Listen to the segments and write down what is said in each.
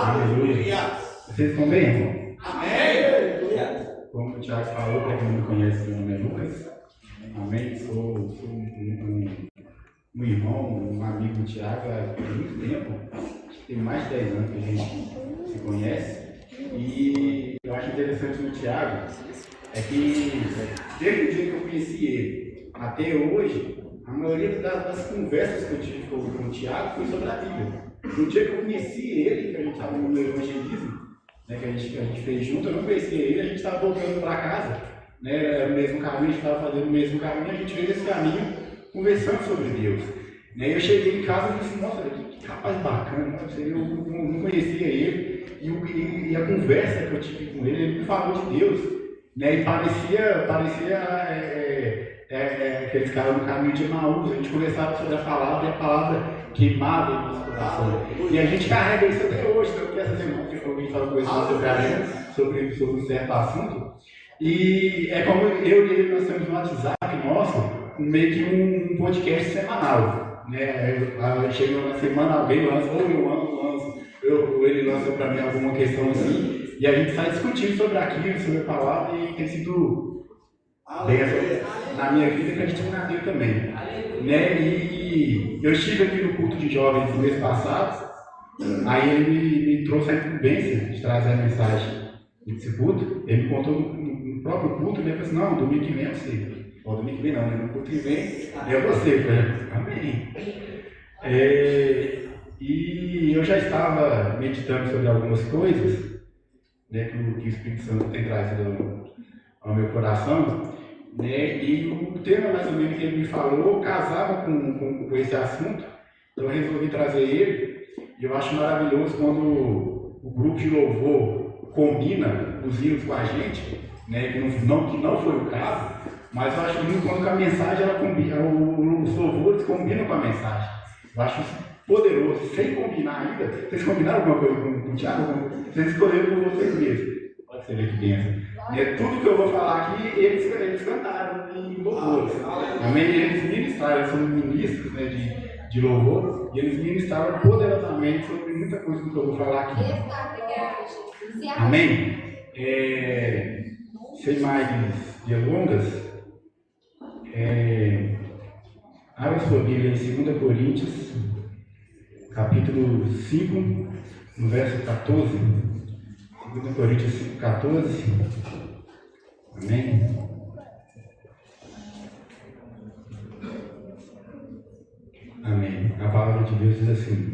Aleluia. Vocês estão bem, irmão? Amém. Como o Thiago falou, para quem não me conhece, meu nome é Lucas. Amém. Sou um irmão, um amigo do Thiago há muito tempo. Tem mais de 10 anos que a gente se conhece. E eu acho interessante no Thiago é que desde o dia que eu conheci ele até hoje, a maioria das conversas que eu tive com o Thiago foi sobre a Bíblia. No dia que eu conheci ele, que a gente estava no evangelismo, né, que a gente fez junto, eu não conhecia ele, a gente estava voltando para casa, né, era o mesmo caminho, a gente estava fazendo o mesmo caminho, a gente fez esse caminho conversando sobre Deus. Né, eu cheguei em casa e disse, nossa, que rapaz bacana, eu não conhecia ele, e a conversa que eu tive com ele me falou de Deus, né, e parecia aqueles caras no caminho de Emaús, a gente conversava sobre a palavra e a palavra queimada em nosso coração. E a gente carrega isso até hoje, porque essa semana que a gente estava conversando sobre um certo assunto. E é como eu e ele, nós temos um WhatsApp nosso, meio que um podcast semanal. Né? Chega na semana, alguém lança, ou eu lanço, ou ele lança para mim alguma questão assim, e a gente sai discutindo sobre aquilo, sobre a palavra, e tem sido bem na minha vida que a gente tem na dele também. Né? E eu estive aqui no culto de jovens no mês passado, aí ele me trouxe a incumbência de trazer a mensagem desse culto. Ele me contou no próprio culto, e ele falou assim, não, domingo que vem é você. Ou domingo que vem não, né? No culto que vem é você. Eu falei, amém. E eu já estava meditando sobre algumas coisas, né, que o Espírito Santo tem trazido ao meu coração. Né? E o tema mais ou menos que ele me falou casava com esse assunto, então eu resolvi trazer ele. E eu acho maravilhoso quando o grupo de louvor combina os hinos com a gente, né? que não foi o caso, mas eu acho lindo quando a mensagem ela combina, os louvores combinam com a mensagem. Eu acho isso poderoso, sem combinar ainda. Vocês combinaram alguma coisa com o Thiago? Vocês escolheram por vocês mesmos. Pode ser que benção. Tudo que eu vou falar aqui, eles cantaram em louvores. Amém? Eles ministraram, eles são ministros, né, de louvor, e eles ministraram poderosamente sobre muita coisa do que eu vou falar aqui. Amém? Sem mais delongas, abra sua Bíblia em 2 Coríntios, capítulo 5, no verso 14. 2 Coríntios 5, 14. Amém? Amém. A palavra de Deus diz assim: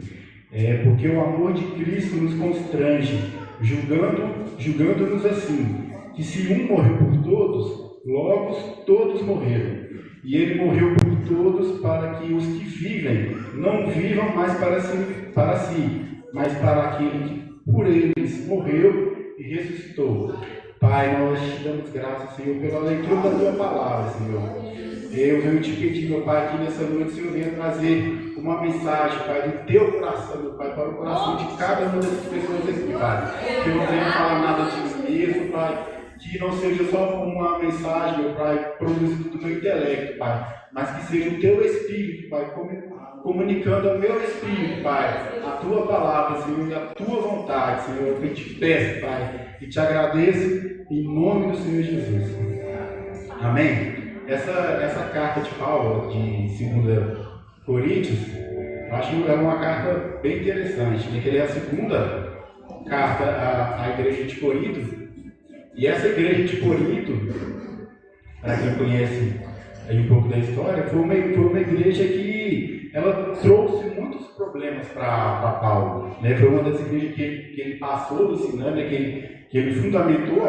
porque o amor de Cristo nos constrange, julgando-nos assim, que se um morreu por todos, logo todos morreram. E ele morreu por todos para que os que vivem não vivam mais para si, mas para aquele que por eles morreu e ressuscitou. Pai, nós te damos graças, Senhor, pela leitura da tua palavra, Senhor. Eu venho te pedir, meu Pai, que nessa noite o Senhor venha trazer uma mensagem, Pai, do teu coração, meu Pai, para o coração de cada uma dessas pessoas aqui, Pai. Que eu não venha falar nada de mim mesmo, Pai. Que não seja só uma mensagem, meu Pai, produzida do meu intelecto, Pai, mas que seja o teu Espírito, Pai, comunicando ao meu Espírito, Pai, a tua palavra, Senhor, e a tua vontade, Senhor. Eu te peço, Pai, e te agradeço em nome do Senhor Jesus. Amém? Essa carta de Paulo, de 2 Coríntios, eu acho que é uma carta bem interessante, né? Que ele é a segunda carta à igreja de Corinto. E essa igreja de Corinto, para quem conhece aí um pouco da história, foi uma igreja que ela trouxe muitos problemas para Paulo. Né? Foi uma das igrejas que ele passou ensinando, né? que ele fundamentou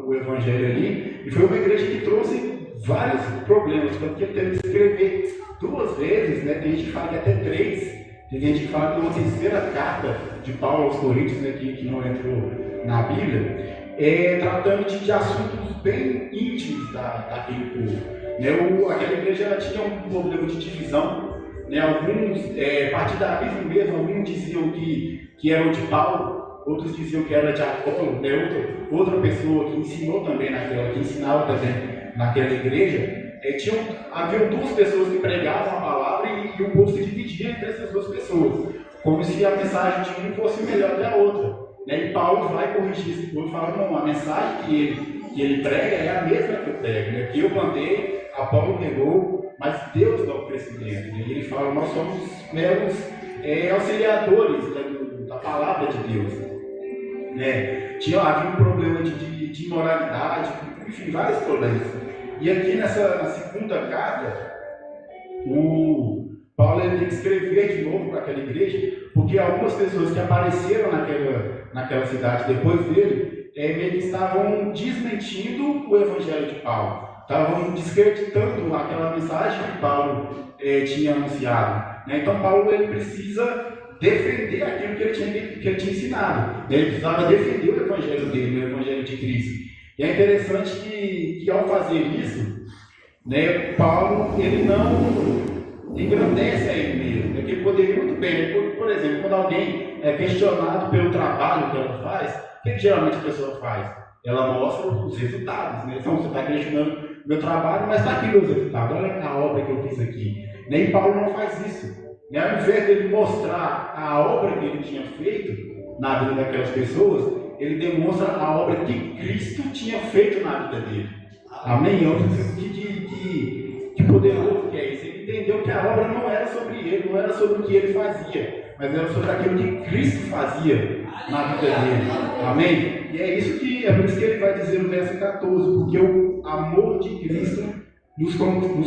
o evangelho ali, e foi uma igreja que trouxe vários problemas, porque ele teve que escrever 2 vezes, né? Tem gente que fala que até 3, tem gente que fala que uma terceira carta de Paulo aos Coríntios, né? que não entrou na Bíblia. Tratando de assuntos bem íntimos daquele povo. Né? Aquela igreja ela tinha um problema de divisão. Né? Alguns, partidarismo mesmo, alguns diziam que eram de Paulo, outros diziam que era de Apolo, né? outra pessoa que ensinou também que ensinava também naquela igreja. Havia 2 pessoas que pregavam a palavra e o povo se dividia entre essas 2 pessoas. como se a mensagem de um fosse melhor que a outra. E Paulo vai corrigir esse povo e fala, não, a mensagem que ele prega é a mesma que eu prego, né? Que eu plantei, Apolo regou, mas Deus dá o crescimento. Né? E ele fala, nós somos meros auxiliadores, né, da palavra de Deus. Né? Havia um problema de imoralidade, enfim, vários problemas. E aqui nessa segunda carta, o Paulo ele tem que escrever de novo para aquela igreja, porque algumas pessoas que apareceram naquela cidade depois dele, meio que estavam desmentindo o evangelho de Paulo, estavam descreditando aquela mensagem que Paulo tinha anunciado. Né? Então Paulo ele precisa defender aquilo que ele tinha ensinado. Ele precisava defender o evangelho dele, o evangelho de Cristo. E é interessante que ao fazer isso, né, Paulo ele não engrandece a ele mesmo, porque ele poderia muito bem, por exemplo, quando alguém é questionado pelo trabalho que ela faz, o que geralmente a pessoa faz? Ela mostra os resultados, né? Então você está questionando o meu trabalho, mas está aqui meus resultados, olha a obra que eu fiz aqui. Nem Paulo não faz isso. Né? Ao invés dele mostrar a obra que ele tinha feito na vida daquelas pessoas, ele demonstra a obra que Cristo tinha feito na vida dele. Amém? Que poderoso que é isso. Ele entendeu que a obra não era sobre ele, não era sobre o que ele fazia, mas era sobre aquilo que Cristo fazia na vida dele. Amém? E é por isso que ele vai dizer no verso 14, porque o amor de Cristo nos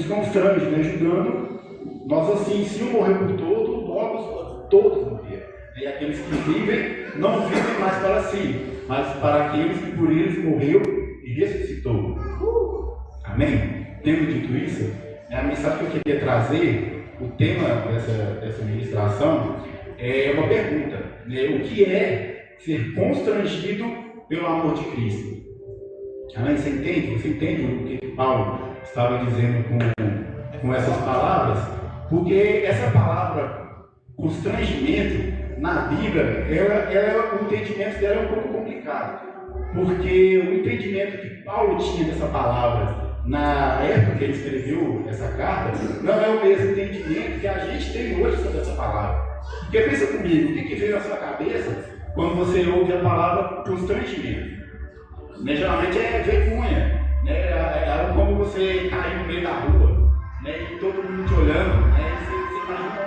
constrange, né? Julgando nós assim, se um morreu por todos, logo todos morreram. E aqueles que vivem, não vivem mais para si, mas para aqueles que por eles morreu e ressuscitou. Amém? Tendo dito isso, a mensagem que eu queria trazer, o tema dessa ministração, é uma pergunta. Né? O que é ser constrangido pelo amor de Cristo? Amém? Você entende o que Paulo estava dizendo com essas palavras? Porque essa palavra constrangimento, na Bíblia, o entendimento dela é um pouco complicado. Porque o entendimento que Paulo tinha dessa palavra na época que ele escreveu essa carta, não é o mesmo entendimento que a gente tem hoje sobre essa palavra. Porque pensa comigo, o que veio na sua cabeça quando você ouve a palavra constrangimento? Né, geralmente é vergonha, né? É como você cair no meio da rua, né? E todo mundo te olhando, né? Você imagina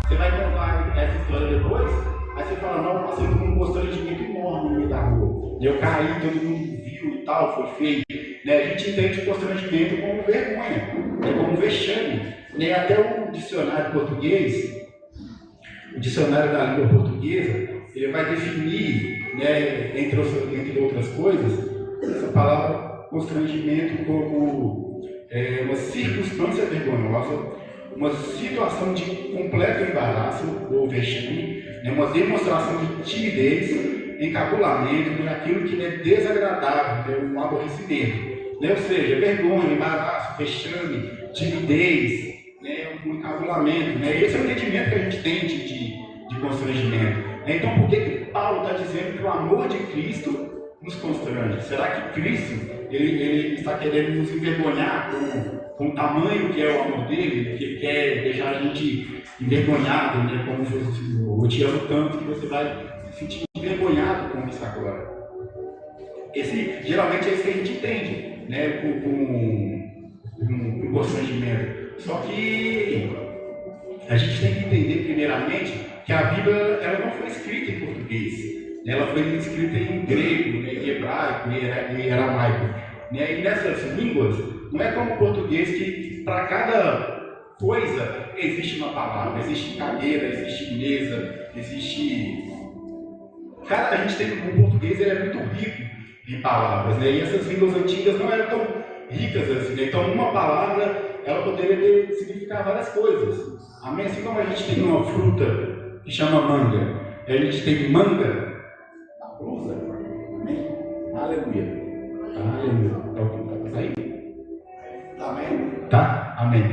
você vai contar essa história depois, aí você fala, não, eu passei por um constrangimento enorme no meio da rua. Eu caí, todo mundo viu e tal, foi feio. Né? A gente entende o constrangimento como vergonha, né? Como vexame. Né? Até o dicionário português, o dicionário da língua portuguesa, ele vai definir, né, entre outras coisas, essa palavra constrangimento como uma circunstância vergonhosa, uma situação de completo embaraço ou vexame, né, uma demonstração de timidez, encabulamento, né, aquilo que é desagradável, né, um aborrecimento. Né, ou seja, vergonha, embaraço, vexame, timidez, né, um encabulamento. Né, esse é o entendimento que a gente tem de constrangimento. Então, por que Paulo está dizendo que o amor de Cristo nos constrange? Será que Cristo ele está querendo nos envergonhar com o tamanho que é o amor dele, que ele quer deixar a gente envergonhado, né? Como eu te amo tanto que você vai se sentir envergonhado com isso agora? Geralmente é isso que a gente entende, né? Com constrangimento. Só que a gente tem que entender primeiramente que a Bíblia ela não foi escrita em português, ela foi escrita em grego, né, em hebraico e aramaico. Né? E nessas línguas, não é como o português que para cada coisa existe uma palavra, existe cadeira, existe mesa, existe... A gente tem, o português ele é muito rico em palavras, né? E essas línguas antigas não eram tão ricas assim, né? Então uma palavra ela poderia significar várias coisas. Amém? Assim como a gente tem uma fruta que chama manga, e a gente tem manga na blusa. Amém? Aleluia. Aleluia. Tá aí? Amém? Tá? Amém.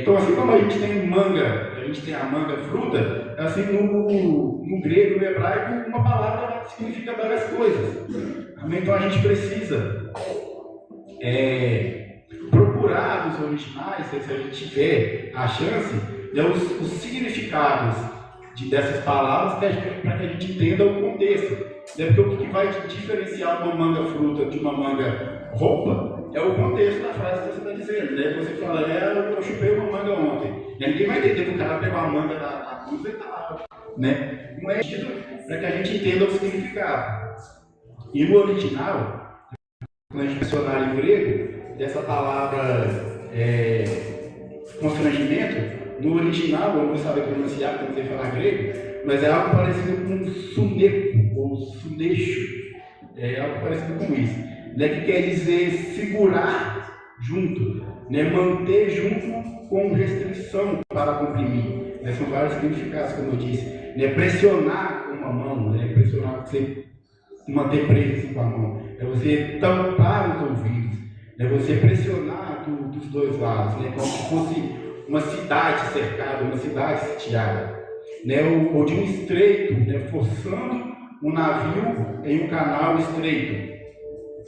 Então, assim como a gente tem manga, a gente tem a manga fruta, assim no grego, no hebraico, uma palavra significa várias coisas. Amém? Então a gente precisa procurar nos originais, se a gente tiver a chance, os significados dessas palavras para que a gente entenda o contexto. Porque o que vai diferenciar uma manga fruta de uma manga roupa é o contexto da frase que você está dizendo. Né? Você fala, eu chupei uma manga ontem. Ninguém vai entender que o cara pegou a manga da blusa e está lá. Né? Não é isso para que a gente entenda o significado. E no original, quando a gente mencionar em grego, dessa palavra constrangimento, no original, eu não saber pronunciar, porque eu não sei falar grego, mas é algo parecido com suneco, ou suneixo. É algo parecido com isso. Né, que quer dizer segurar junto, né, manter junto com restrição para comprimir. Né, são vários significados, como eu disse. Né, pressionar com uma mão, né, pressionar, você manter preso assim, com a mão. É você tampar os ouvidos. É você pressionar dos dois lados, né, como se fosse uma cidade cercada, uma cidade sitiada. Né, ou de um estreito, né, forçando um navio em um canal estreito.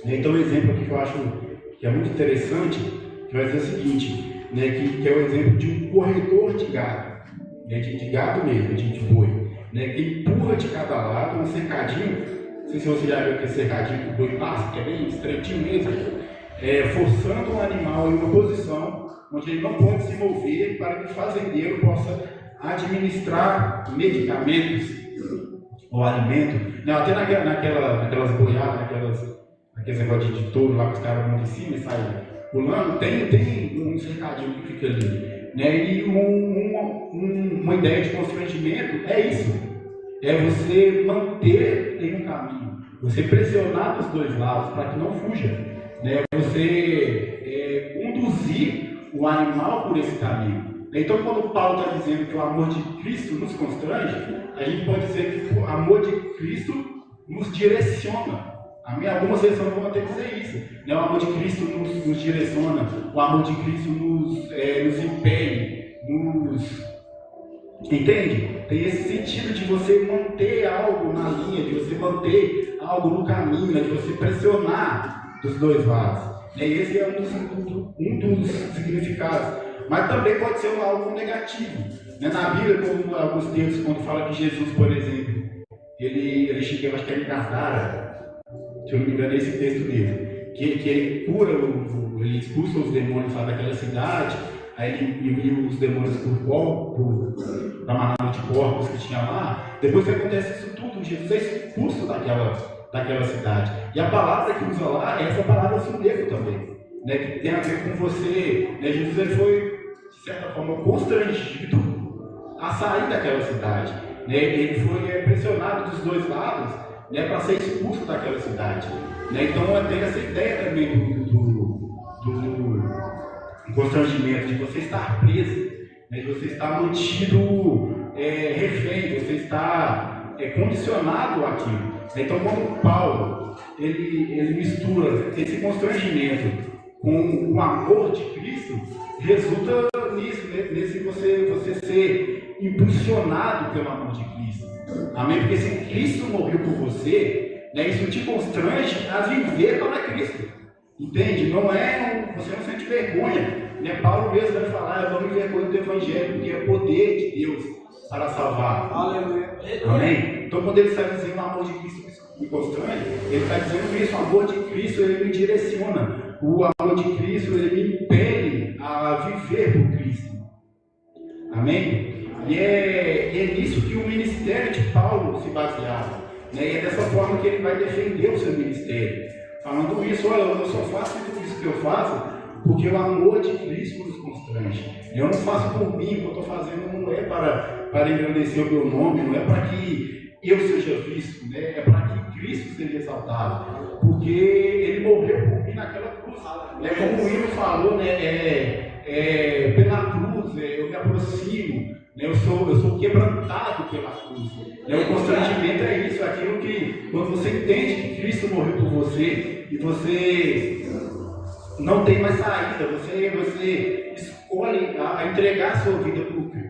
Então, o exemplo aqui que eu acho que é muito interessante, que vai dizer o seguinte, né, que é o exemplo de um corredor de gado, né, de gado mesmo, de boi, né, que empurra de cada lado um cercadinho, não sei se você já viu aquele cercadinho que o boi passa, que é bem estreitinho mesmo, forçando um animal em uma posição onde ele não pode se mover para que o fazendeiro possa administrar medicamentos ou alimento. Não, até naquelas boiadas, aqueles negócios de touro lá que os caras vão em cima e saem pulando, tem um cercadinho que fica ali. Né? E uma ideia de constrangimento é isso. É você manter em um caminho, você pressionar dos dois lados para que não fuja. Né? Você conduzir o animal por esse caminho. Então, quando Paulo está dizendo que o amor de Cristo nos constrange, a gente pode dizer que o amor de Cristo nos direciona. Algumas versões vão até dizer isso. Né? O amor de Cristo nos direciona, o amor de Cristo nos impele, Entende? Tem esse sentido de você manter algo na linha, de você manter algo no caminho, de você pressionar dos dois lados. E esse é um dos significados. Mas também pode ser algo negativo. Né? Na Bíblia, como alguns textos, quando fala que Jesus, por exemplo, ele chega, eu acho que é em Gadara, se eu não me engano, é esse texto mesmo, que ele cura, ele expulsa os demônios lá daquela cidade, aí ele envia os demônios da manada de porcos que tinha lá. Depois que acontece isso tudo, Jesus é expulso daquela cidade. E a palavra que usa lá é essa palavra suneco também, né, que tem a ver com você. Né? Jesus ele foi, de certa forma, constrangido a sair daquela cidade. Né? Ele foi pressionado dos dois lados, né, para ser expulso daquela cidade. Né? Então tem essa ideia também do constrangimento, de você estar preso, né, de você estar mantido refém, você está condicionado àquilo. Então, quando Paulo ele mistura esse constrangimento com o amor de Cristo, resulta nisso, nesse você ser impulsionado pelo amor de Cristo. Amém? Porque se Cristo morreu por você, né, isso te constrange a viver para Cristo. Entende? Você não sente vergonha. Né? Paulo mesmo vai falar, eu não me vergonho do Evangelho, porque é poder de Deus para salvar. Aleluia. Amém? Então, quando ele está dizendo o amor de Cristo me constrange, ele está dizendo isso, o amor de Cristo ele me direciona. O amor de Cristo ele me impele a viver por Cristo. Amém? E é nisso que o ministério de Paulo se baseava. Né? E é dessa forma que ele vai defender o seu ministério. Falando isso, olha, eu só faço tudo isso que eu faço porque o amor de Cristo nos constrange. Eu não faço por mim, o que eu estou fazendo não é para engrandecer o meu nome, não é para que eu seja visto, né? É para que Cristo seja exaltado. Porque ele morreu por mim naquela cruz. Como o Hino falou, né? Pela cruz eu me aproximo, né? Eu sou quebrantado pela cruz. O constrangimento é isso, aquilo que quando você entende que Cristo morreu por você e você não tem mais saída, você escolhe a entregar a sua vida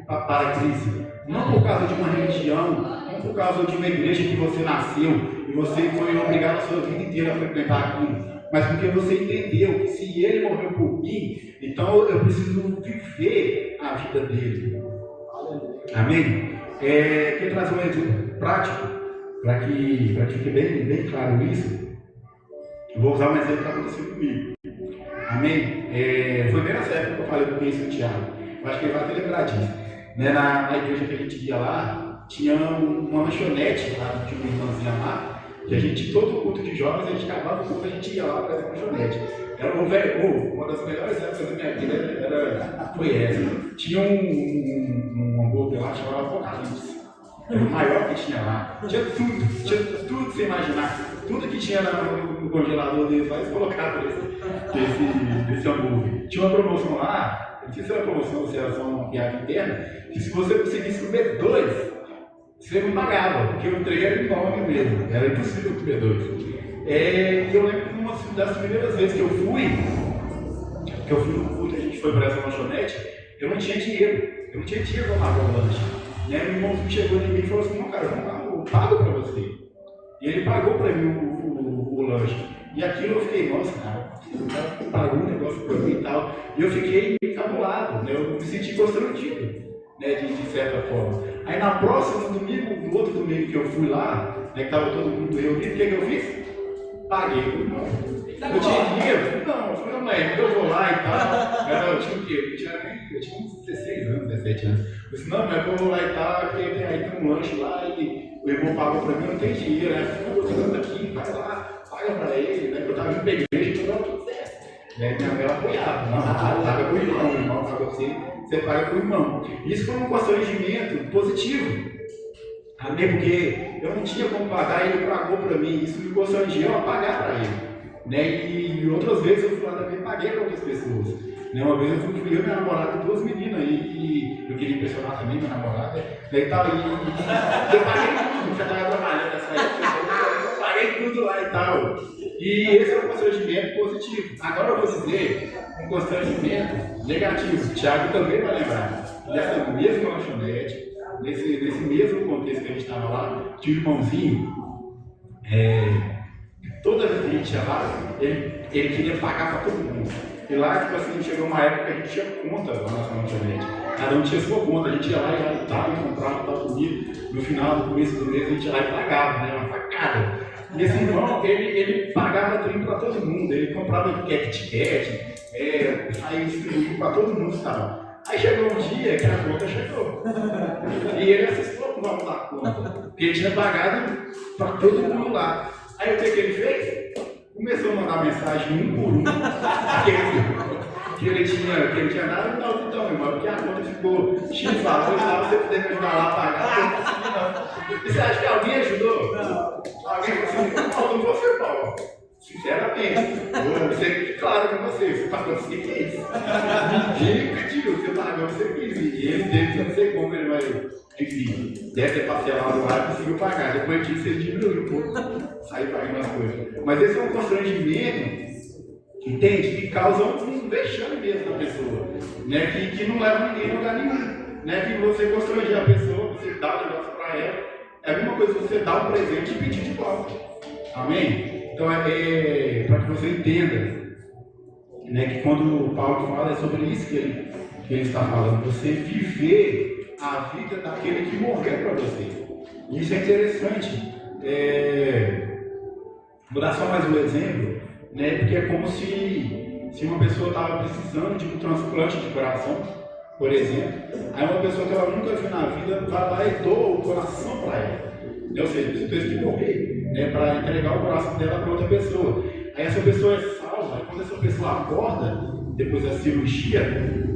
para Cristo. Não por causa de uma religião, não por causa de uma igreja que você nasceu e você foi obrigado a sua vida inteira a frequentar aquilo, mas porque você entendeu que se Ele morreu por mim, então eu preciso viver a vida dele. Amém? Quer trazer um exemplo prático, para que fique bem claro isso. Eu vou usar um exemplo que aconteceu comigo. Amém? Foi bem nessa época que eu falei do Pedro e o Thiago. Eu acho que ele vai até lembrar disso. Né, na igreja que a gente ia lá, tinha uma lanchonete lá, tinha uma irmãzinha lá, que a gente, todo culto de jovens, a gente acabava o culto, a gente ia lá para essa lanchonete. Era uma das melhores épocas da minha vida foi essa. Tinha um hambúrguer lá que chamava Apocalipse. Era o maior que tinha lá. Tinha tudo que você imaginar. Tudo que tinha no congelador deles lá, eles colocavam desse hambúrguer. Tinha uma promoção lá. Não sei se era promoção ou se era só uma piada interna, que se você conseguisse comer 2, você não pagava, porque o trem era enorme mesmo, era impossível comer 2. Eu lembro que uma das primeiras vezes que eu fui no culto, a gente foi para essa lanchonete, eu não tinha dinheiro para pagar o lanche. Né? Meu irmãozinho chegou em mim e falou assim: não, cara, eu pago para você. E ele pagou para mim o lanche. E aquilo eu fiquei, nossa, cara, o cara pagou um negócio para mim e tal. E eu fiquei encabulado, né? Eu me senti constrangido, né? De certa forma. Aí na próxima domingo, no outro domingo que eu fui lá, né, que estava todo mundo reunido, o que eu fiz? Paguei. Eu tinha dinheiro? Não, eu falei, mãe, eu vou lá e tal. Eu tinha o quê? Eu tinha uns 16 anos, 17 anos. Eu disse, não, mas eu vou lá e tal, porque aí tem um lanche lá e o irmão pagou para mim, eu não tenho dinheiro. Aí eu falei, eu tô aqui, vai lá, paga para ele, né? Eu estava indo para a igreja, então tudo certo. Né? Minha mãe apoiava, não, paga para o irmão paga você paga para o irmão. Isso foi um constrangimento positivo. Amém? Porque eu não tinha como pagar e ele pagou para mim, isso me constrangiu a pagar para ele. Né? E outras vezes eu fui lá também paguei para outras pessoas. Né? Uma vez eu fui eu e minha namorada, 2 meninas aí, e eu queria impressionar também minha namorada. Daí tal, e eu paguei tudo, já estava trabalhando nessa época, eu paguei tudo lá e tal. E esse é um constrangimento positivo. Agora eu vou dizer um constrangimento negativo. O Thiago também vai lembrar. Nessa mesma lanchonete, nesse mesmo contexto que a gente estava lá, tinha um irmãozinho. Toda vez que a gente ia lá, ele queria pagar para todo mundo. E lá, tipo assim, chegou uma época que a gente tinha conta na nossa lanchonete. Cada um tinha sua conta, a gente ia lá e tal, e comprava tal comida. No final, no começo do mês, a gente ia lá e pagava, né? Uma facada. E esse irmão, ele pagava drink para todo mundo, ele comprava Kit, aí distribuía para todo mundo e tal. Aí chegou um dia que a conta chegou. E ele assustou com o valor da conta, porque ele tinha pagado para todo mundo lá. Aí o que ele fez? Começou a mandar mensagem um por um, que ele tinha dado, não, então, irmão, porque a conta ficou X valor e tal, você poder me ajudar lá a pagar, não. E você acha que alguém ajudou? Não. Alguém falou assim, não você, Paulo. Sinceramente, eu vou ser claro com você pagou você quis. Ninguém pediu, você pagou você quis. E ele teve, não sei como ele vai, enfim, deve ter parcelado lá e conseguiu pagar. Depois disso ele diminuiu um pouco, saiu pagando as coisas. Mas esse é um constrangimento, entende? Que causa um vexame mesmo na pessoa, né? Que não leva ninguém a lugar nenhum, né? Que você constranger a pessoa, você dá o negócio para ela, é a mesma coisa que você dá um presente e pedir de volta. Amém? Então, para que você entenda, né, que quando o Paulo fala, é sobre isso que ele está falando, você viver a vida daquele que morreu para você. E isso é interessante. Vou dar só mais um exemplo, né, porque é como se uma pessoa estava precisando de um transplante de coração, por exemplo, aí uma pessoa que ela nunca viu na vida vai lá e doa o coração para ela. Ou seja, você tem que morrer, né, para entregar o coração dela para outra pessoa. Aí essa pessoa é salva, e quando essa pessoa acorda, depois da cirurgia,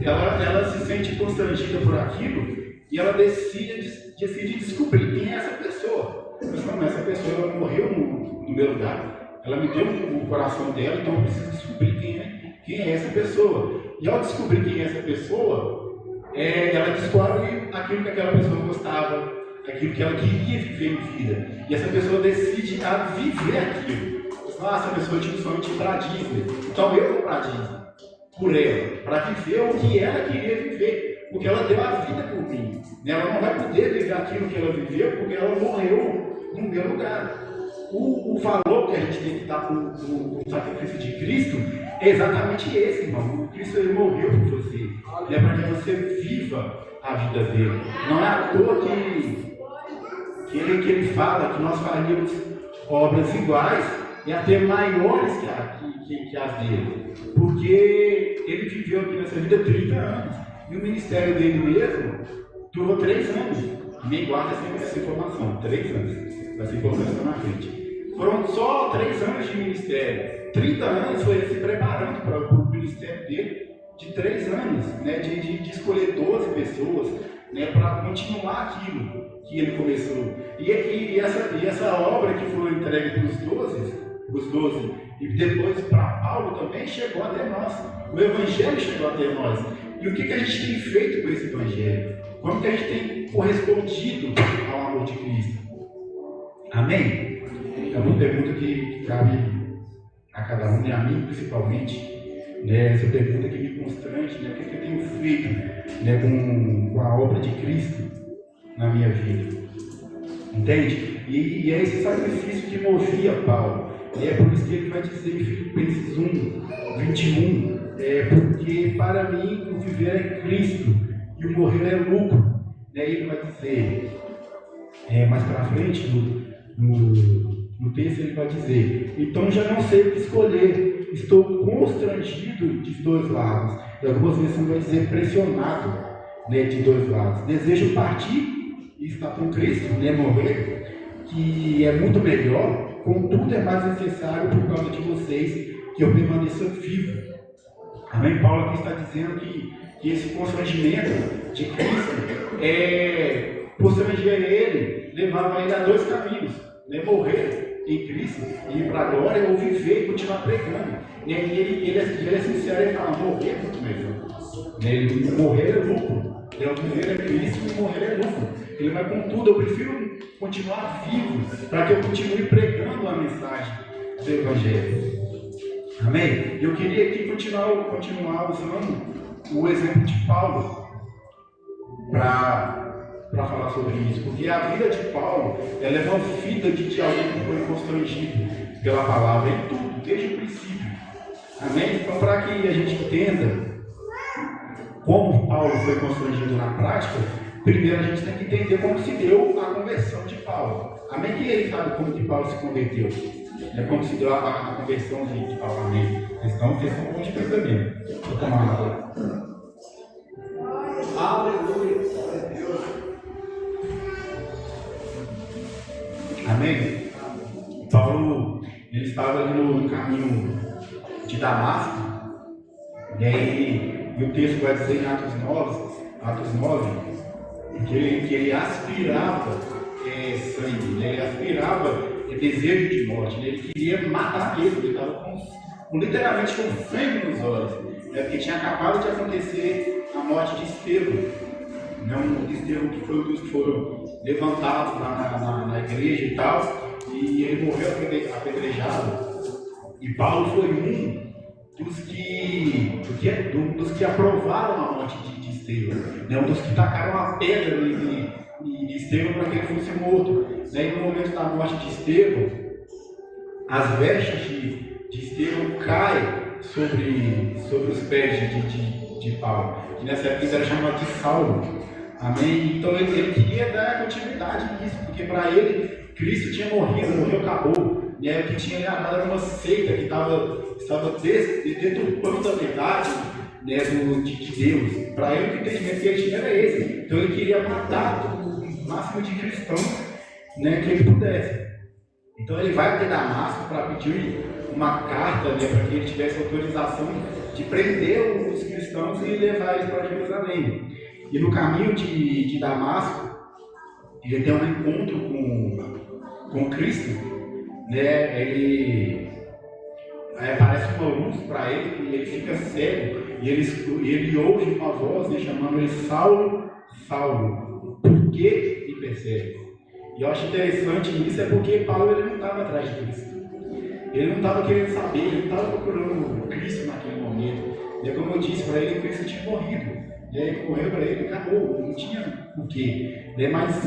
ela se sente constrangida por aquilo e ela decide descobrir quem é essa pessoa. Mas essa pessoa ela morreu no meu lugar, ela me deu o coração dela, então eu preciso descobrir quem é essa pessoa. E ao descobrir quem é essa pessoa, ela descobre aquilo que aquela pessoa gostava, aquilo que ela queria viver em vida. E essa pessoa decide a viver aquilo. Essa pessoa tinha um sonho de ir para a Disney. Então eu vou para a Disney por ela, para viver o que ela queria viver. Porque ela deu a vida por mim. Ela não vai poder viver aquilo que ela viveu porque ela morreu no meu lugar. O valor que a gente tem que dar para o sacrifício de Cristo é exatamente esse, irmão. O Cristo ele morreu por você. E é para que você viva a vida dele. Não é à toa que ele fala que nós faríamos obras iguais e até maiores que as dele. Porque ele viveu aqui nessa vida 30 anos. E o ministério dele mesmo durou 3 anos. Nem guarda sempre essa informação. 3 anos. Vai ser importante na frente. Foram só 3 anos de ministério. 30 anos foi ele se preparando para o ministério dele. De 3 anos, né, de escolher 12 pessoas, né, para continuar aquilo que ele começou. E essa obra que foi entregue para os 12, e depois para Paulo também chegou até nós. O Evangelho chegou até nós. E o que a gente tem feito com esse Evangelho? Como que a gente tem correspondido ao amor de Cristo? Amém? É uma pergunta que cabe a cada um, e a mim principalmente. Né, essa pergunta que me constrange, né, o que eu tenho feito, né, com a obra de Cristo na minha vida, entende? E é esse sacrifício que movia Paulo, é por isso que ele vai dizer em Filipenses 1:21, porque para mim o viver é Cristo e o morrer é lucro, né? Ele vai dizer, mais para frente no texto ele vai dizer, então já não sei o que escolher, estou constrangido de 2 lados. E algumas versões vai dizer pressionado, né, de 2 lados. Desejo partir e estar com Cristo, né, morrer, que é muito melhor, contudo é mais necessário por causa de vocês que eu permaneça vivo. Amém? Paulo aqui está dizendo que esse constrangimento de Cristo, constranger ele, levava ele a 2 caminhos, né, morrer em Cristo e ir para a glória, ou viver e continuar pregando. E ele é sincero, ele fala, morrer é muito melhor. Morrer é lucro. O viver é Cristo e morrer é lucro. Ele vai com tudo, eu prefiro continuar vivo para que eu continue pregando a mensagem do Evangelho. Amém? Eu queria aqui continuar usando o exemplo de Paulo para falar sobre isso, porque a vida de Paulo, ela é uma vida de alguém que foi constrangido pela palavra em tudo, desde o princípio. Amém? Então, para que a gente entenda como Paulo foi constrangido na prática, primeiro a gente tem que entender como se deu a conversão de Paulo. Amém? Quem ele sabe como que Paulo se converteu? É como se deu a conversão de Paulo. Amém? Vocês estão bom de pensamento. Vou tomar uma água. Aleluia! Amém? Paulo, ele estava ali no caminho de Damasco, e o texto vai dizer em Atos 9, que ele aspirava sangue, né? Ele aspirava desejo de morte, né? Ele queria matar mesmo, ele estava literalmente com sangue nos olhos, né? Porque tinha acabado de acontecer a morte de Estevão. Não, Estevão que foi um dos que foram levantados lá na igreja e tal, e ele morreu apedrejado. E Paulo foi um dos que aprovaram a morte de Estevão, né? Um dos que tacaram a pedra em Estevão para que ele fosse morto. E no momento da morte de Estevão, as vestes de Estevão caem sobre os pés de Paulo, que nessa época era chamado de Saulo. Amém? Então ele queria dar continuidade nisso, porque para ele, Cristo tinha morreu, acabou. E aí o que tinha ganhado era uma seita que estava deturpando a verdade, né, de Deus. Para ele, o entendimento que ele tinha era esse. Então ele queria matar o máximo de cristãos, né, que ele pudesse. Então ele vai até Damasco para pedir uma carta, né, para que ele tivesse autorização de prender os cristãos e levar eles para Jerusalém. E no caminho de Damasco, ele tem um encontro com Cristo, né? Aparece uma luz para ele, e ele fica cego, e ele ouve uma voz, né, chamando ele Saulo, Saulo, por que me persegue? E eu acho interessante nisso, porque Paulo ele não estava atrás de Cristo. Ele não estava querendo saber, ele não estava procurando Cristo naquele momento. E como eu disse para ele, Cristo tinha morrido. E aí morreu para ele, acabou, não tinha o quê. Mas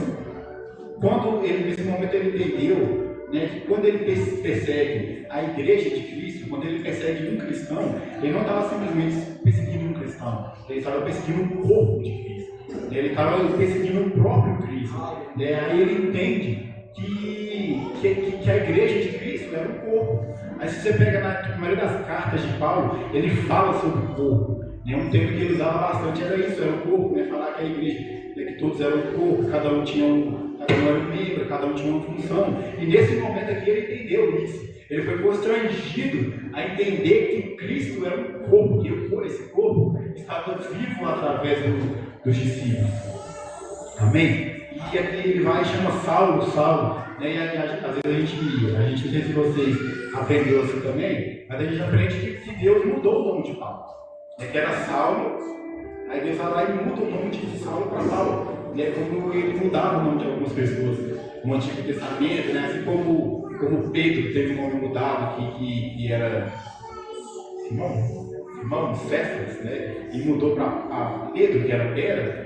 quando ele, nesse momento, ele entendeu, né, que quando ele persegue a igreja de Cristo, quando ele persegue um cristão, ele não estava simplesmente perseguindo um cristão, ele estava perseguindo o corpo de Cristo. Ele estava perseguindo o próprio Cristo. Aí ele entende que a igreja de Cristo era o corpo. Aí se você pega na maioria das cartas de Paulo, ele fala sobre o corpo. Um termo que ele usava bastante era isso, era o corpo, falar que a igreja, que todos eram o corpo, cada um era um membro, cada um tinha uma função. E nesse momento aqui ele entendeu isso. Ele foi constrangido a entender que Cristo era um corpo, que esse corpo estava vivo através dos discípulos. Amém? E aqui ele vai e chama Saulo. E às vezes a gente, não sei se vocês aprenderam assim também, mas a gente aprende que Deus mudou o nome de Paulo. Que era Saulo, aí Deus vai lá e muda o nome de Saulo para Paulo. É como ele mudava o nome de algumas pessoas no Antigo Testamento, assim como Pedro teve um nome mudado, que era Simão, Céfas, e mudou para Pedro, que era Pedro.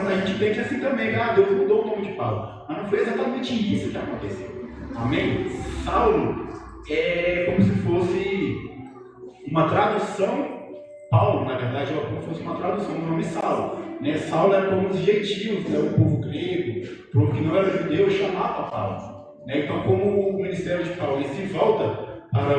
A gente entende assim também, Deus mudou o nome de Paulo. Mas não foi exatamente isso que aconteceu. Amém? Saulo é como se fosse uma tradução. Paulo, na verdade, é como se fosse uma tradução do nome Saulo. Saulo era como os gentios, o povo grego, o povo que não era judeu, chamava Paulo. Então, como o ministério de Paulo ele se volta para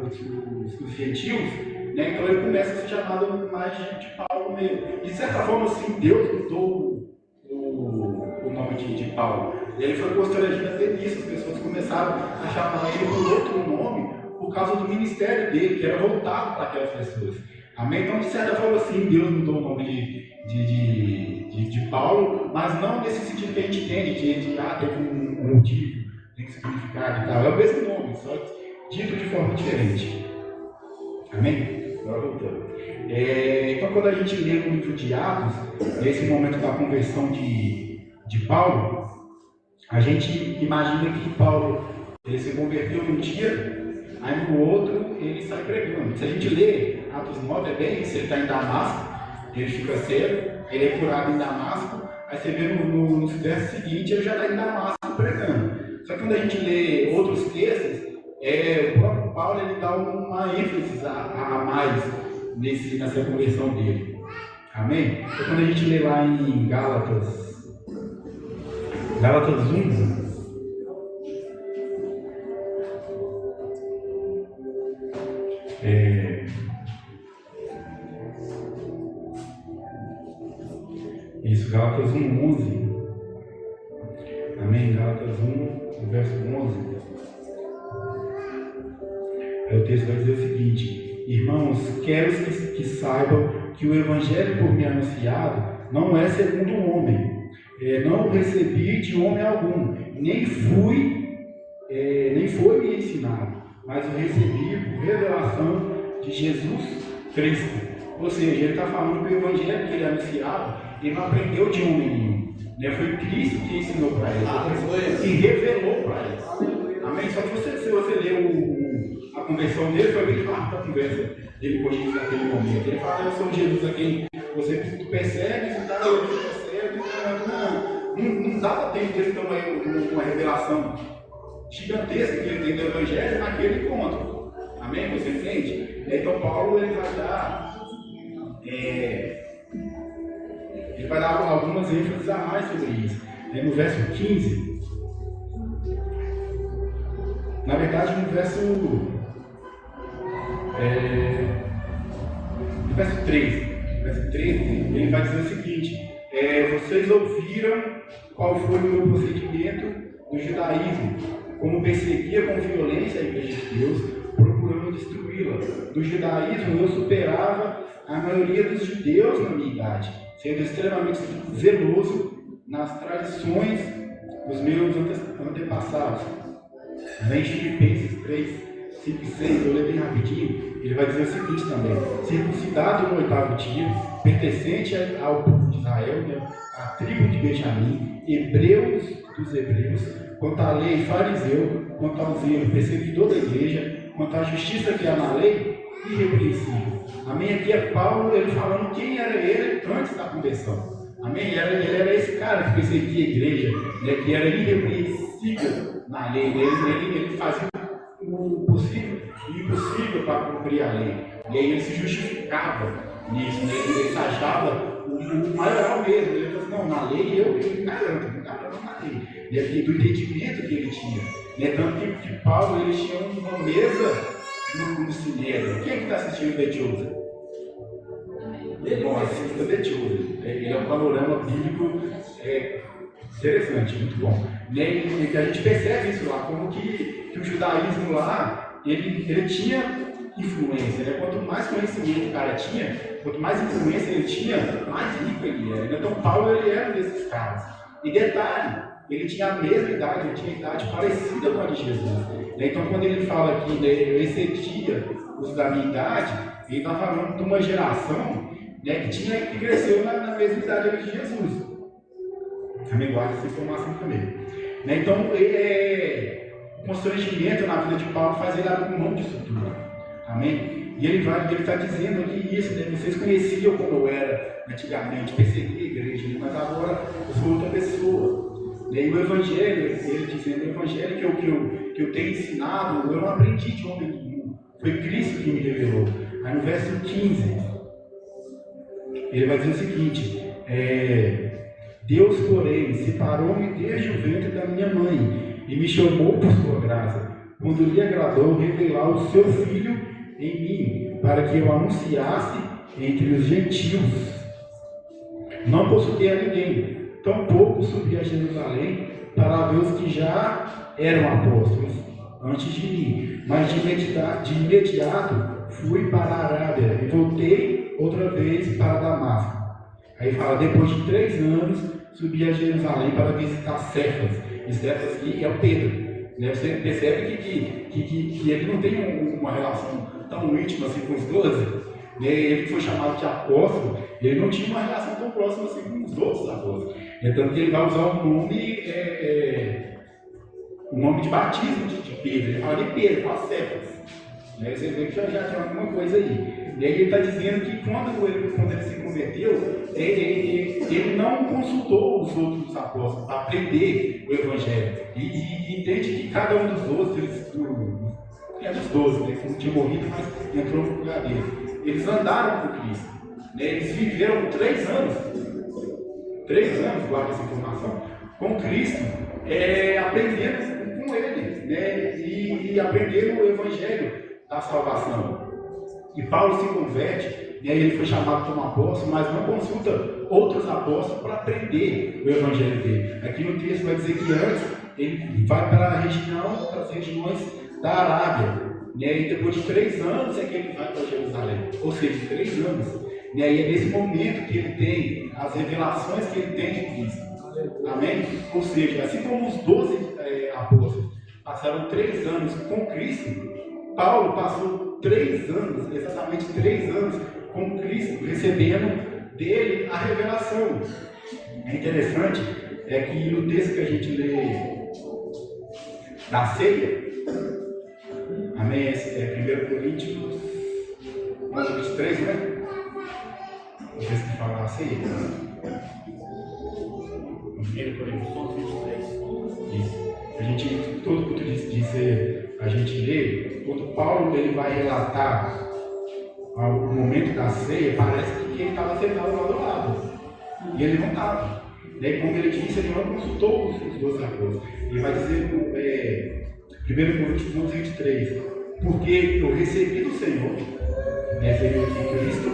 os gentios, então ele começa a ser chamado mais de Paulo mesmo. E de certa forma, assim, Deus mudou o nome de Paulo. Ele foi constrangido a ter isso, as pessoas começaram a chamar ele por outro nome por causa do ministério dele, que era voltado para aquelas pessoas. Amém? Então, de certa forma, sim, Deus mudou o nome de Paulo, mas não nesse sentido que a gente entende, que teve um motivo, tem significado e tal. É o mesmo nome, só dito de forma diferente. Amém? Agora voltando. Então, quando a gente lê no livro de Atos, nesse momento da conversão de Paulo, a gente imagina que Paulo ele se converteu num dia. Aí no outro ele sai pregando. Se a gente lê Atos 9, é bem isso, ele está em Damasco, ele fica cego, ele é curado em Damasco, aí você vê no verso seguinte, ele já está em Damasco pregando. Só que quando a gente lê outros textos, o próprio Paulo ele dá uma ênfase a mais nessa conversão dele. Amém? Então quando a gente lê lá em Gálatas 1, isso, Gálatas 1:11. Amém? Gálatas 1, verso 11. O texto vai dizer o seguinte: irmãos, quero que saibam que o evangelho por mim anunciado não é segundo o homem. Não recebi de homem algum, nem foi me ensinado, mas o recebi por revelação de Jesus Cristo. Ou seja, ele está falando que o evangelho que ele anunciava, ele não aprendeu de homem nenhum. Foi Cristo que ensinou para ele, que revelou para ele. Amém? Só que se você ler a conversão dele, foi bem rápido a conversa dele com Jesus naquele momento. Ele fala: eu sou Jesus a quem você persegue, não dava tempo dele ter uma revelação gigantesca que ele tem do evangelho naquele encontro. Amém? Você entende? Então Paulo ele vai dar algumas ênfases a mais sobre isso. No verso 15, na verdade no verso 13, ele vai dizer o seguinte: vocês ouviram qual foi o meu procedimento no judaísmo, como perseguia com violência a igreja de Deus, procurando destruí-la. Do judaísmo eu superava a maioria dos judeus na minha idade, sendo extremamente zeloso nas tradições dos meus antepassados. Em Filipenses 3, 5 e 6, eu leio bem rapidinho, ele vai dizer o seguinte também: circuncidado no 8º dia, pertencente ao povo de Israel, a tribo de Benjamim, hebreus dos hebreus, quanto à lei fariseu, quanto ao zelo perseguidor da igreja, quanto à justiça que há na lei, irrepreensível. Amém? Aqui é Paulo ele falando quem era ele antes da conversão. Amém? Ele era esse cara que perseguia a igreja, que era irrepreensível na lei. Ele fazia o possível e o impossível para cumprir a lei. E aí ele se justificava nisso, ele se achava o maior mesmo. Ele assim, não, na lei eu garanto na lei. E do entendimento que ele tinha. Né? Tanto que Paulo ele tinha uma mesa no cinema. Quem é que está assistindo The Chosen? Bom, assista The Chosen. Ele é um panorama bíblico interessante, muito bom. E a gente percebe isso lá, como que o judaísmo lá, ele tinha influência, né? Quanto mais conhecimento o cara tinha, quanto mais influência ele tinha, mais rico ele era. Então Paulo ele era um desses caras. E detalhe, ele tinha a mesma idade, ele tinha a idade parecida com a de Jesus. Então quando ele fala que eu excedia os da minha idade, ele está falando de uma geração, né, que cresceu na mesma idade de Jesus. Também guarda essa informação também. Então o constrangimento na vida de Paulo faz ele abrir mão disso tudo. Amém? E ele está dizendo aqui isso, né? Vocês conheciam como eu era antigamente, persegui a igreja, mas agora eu sou outra pessoa. E o Evangelho, ele dizendo, o Evangelho que eu tenho ensinado, eu não aprendi de homem nenhum. Foi Cristo que me revelou. Aí no verso 15, ele vai dizer o seguinte, Deus, porém, separou-me desde o ventre da minha mãe e me chamou por sua graça, quando lhe agradou revelar o seu Filho em mim, para que eu anunciasse entre os gentios. Não consultei a ninguém, tampouco subi a Jerusalém para ver os que já eram apóstolos antes de mim, mas de imediato fui para a Arábia e voltei outra vez para Damasco. Aí fala, depois de 3 anos, subi a Jerusalém para visitar Cefas, e Cefas aqui é o Pedro. Você percebe que ele não tem uma relação tão íntima assim com os 12. Ele foi chamado de apóstolo, ele não tinha uma relação tão próxima assim com os outros apóstolos. Então ele vai usar o nome de batismo de Pedro. Ele fala de Pedro, fala Cefas. Você vê que já tem alguma coisa aí. E aí ele está dizendo que quando ele se converteu, ele não consultou os outros apóstolos para aprender o Evangelho. E entende que cada um dos 12, dos 12, né, que não tinha morrido, mas entrou no lugar dele. Eles andaram com Cristo. Né, eles viveram 3 anos. 3 anos, guarda essa informação, com Cristo, aprendendo com ele, né, e aprendendo o Evangelho da salvação. E Paulo se converte, e aí ele foi chamado como apóstolo, mas não consulta outros apóstolos para aprender o Evangelho dele. Aqui no texto vai dizer que antes ele vai para as regiões da Arábia, né? E depois de 3 anos é que ele vai para Jerusalém, ou seja, 3 anos. E aí é nesse momento que ele tem as revelações que ele tem de Cristo. Amém? Ou seja, assim como os 12 apóstolos passaram 3 anos com Cristo, Paulo passou 3 anos, exatamente 3 anos, com Cristo, recebendo dele a revelação. É interessante que no texto que a gente lê da ceia, amém? É 1 Coríntios 23, né? O texto que fala da ceia. 1 Coríntios 23. Isso. A gente, todo culto a gente lê, quando Paulo ele vai relatar o momento da ceia, parece que ele estava sentado lá do lado. E ele não estava. Daí, como ele disse, ele não consultou os 12 apóstolos. Ele vai dizer no 1 Coríntios 11, 23, porque eu recebi do Senhor, Senhor de Cristo,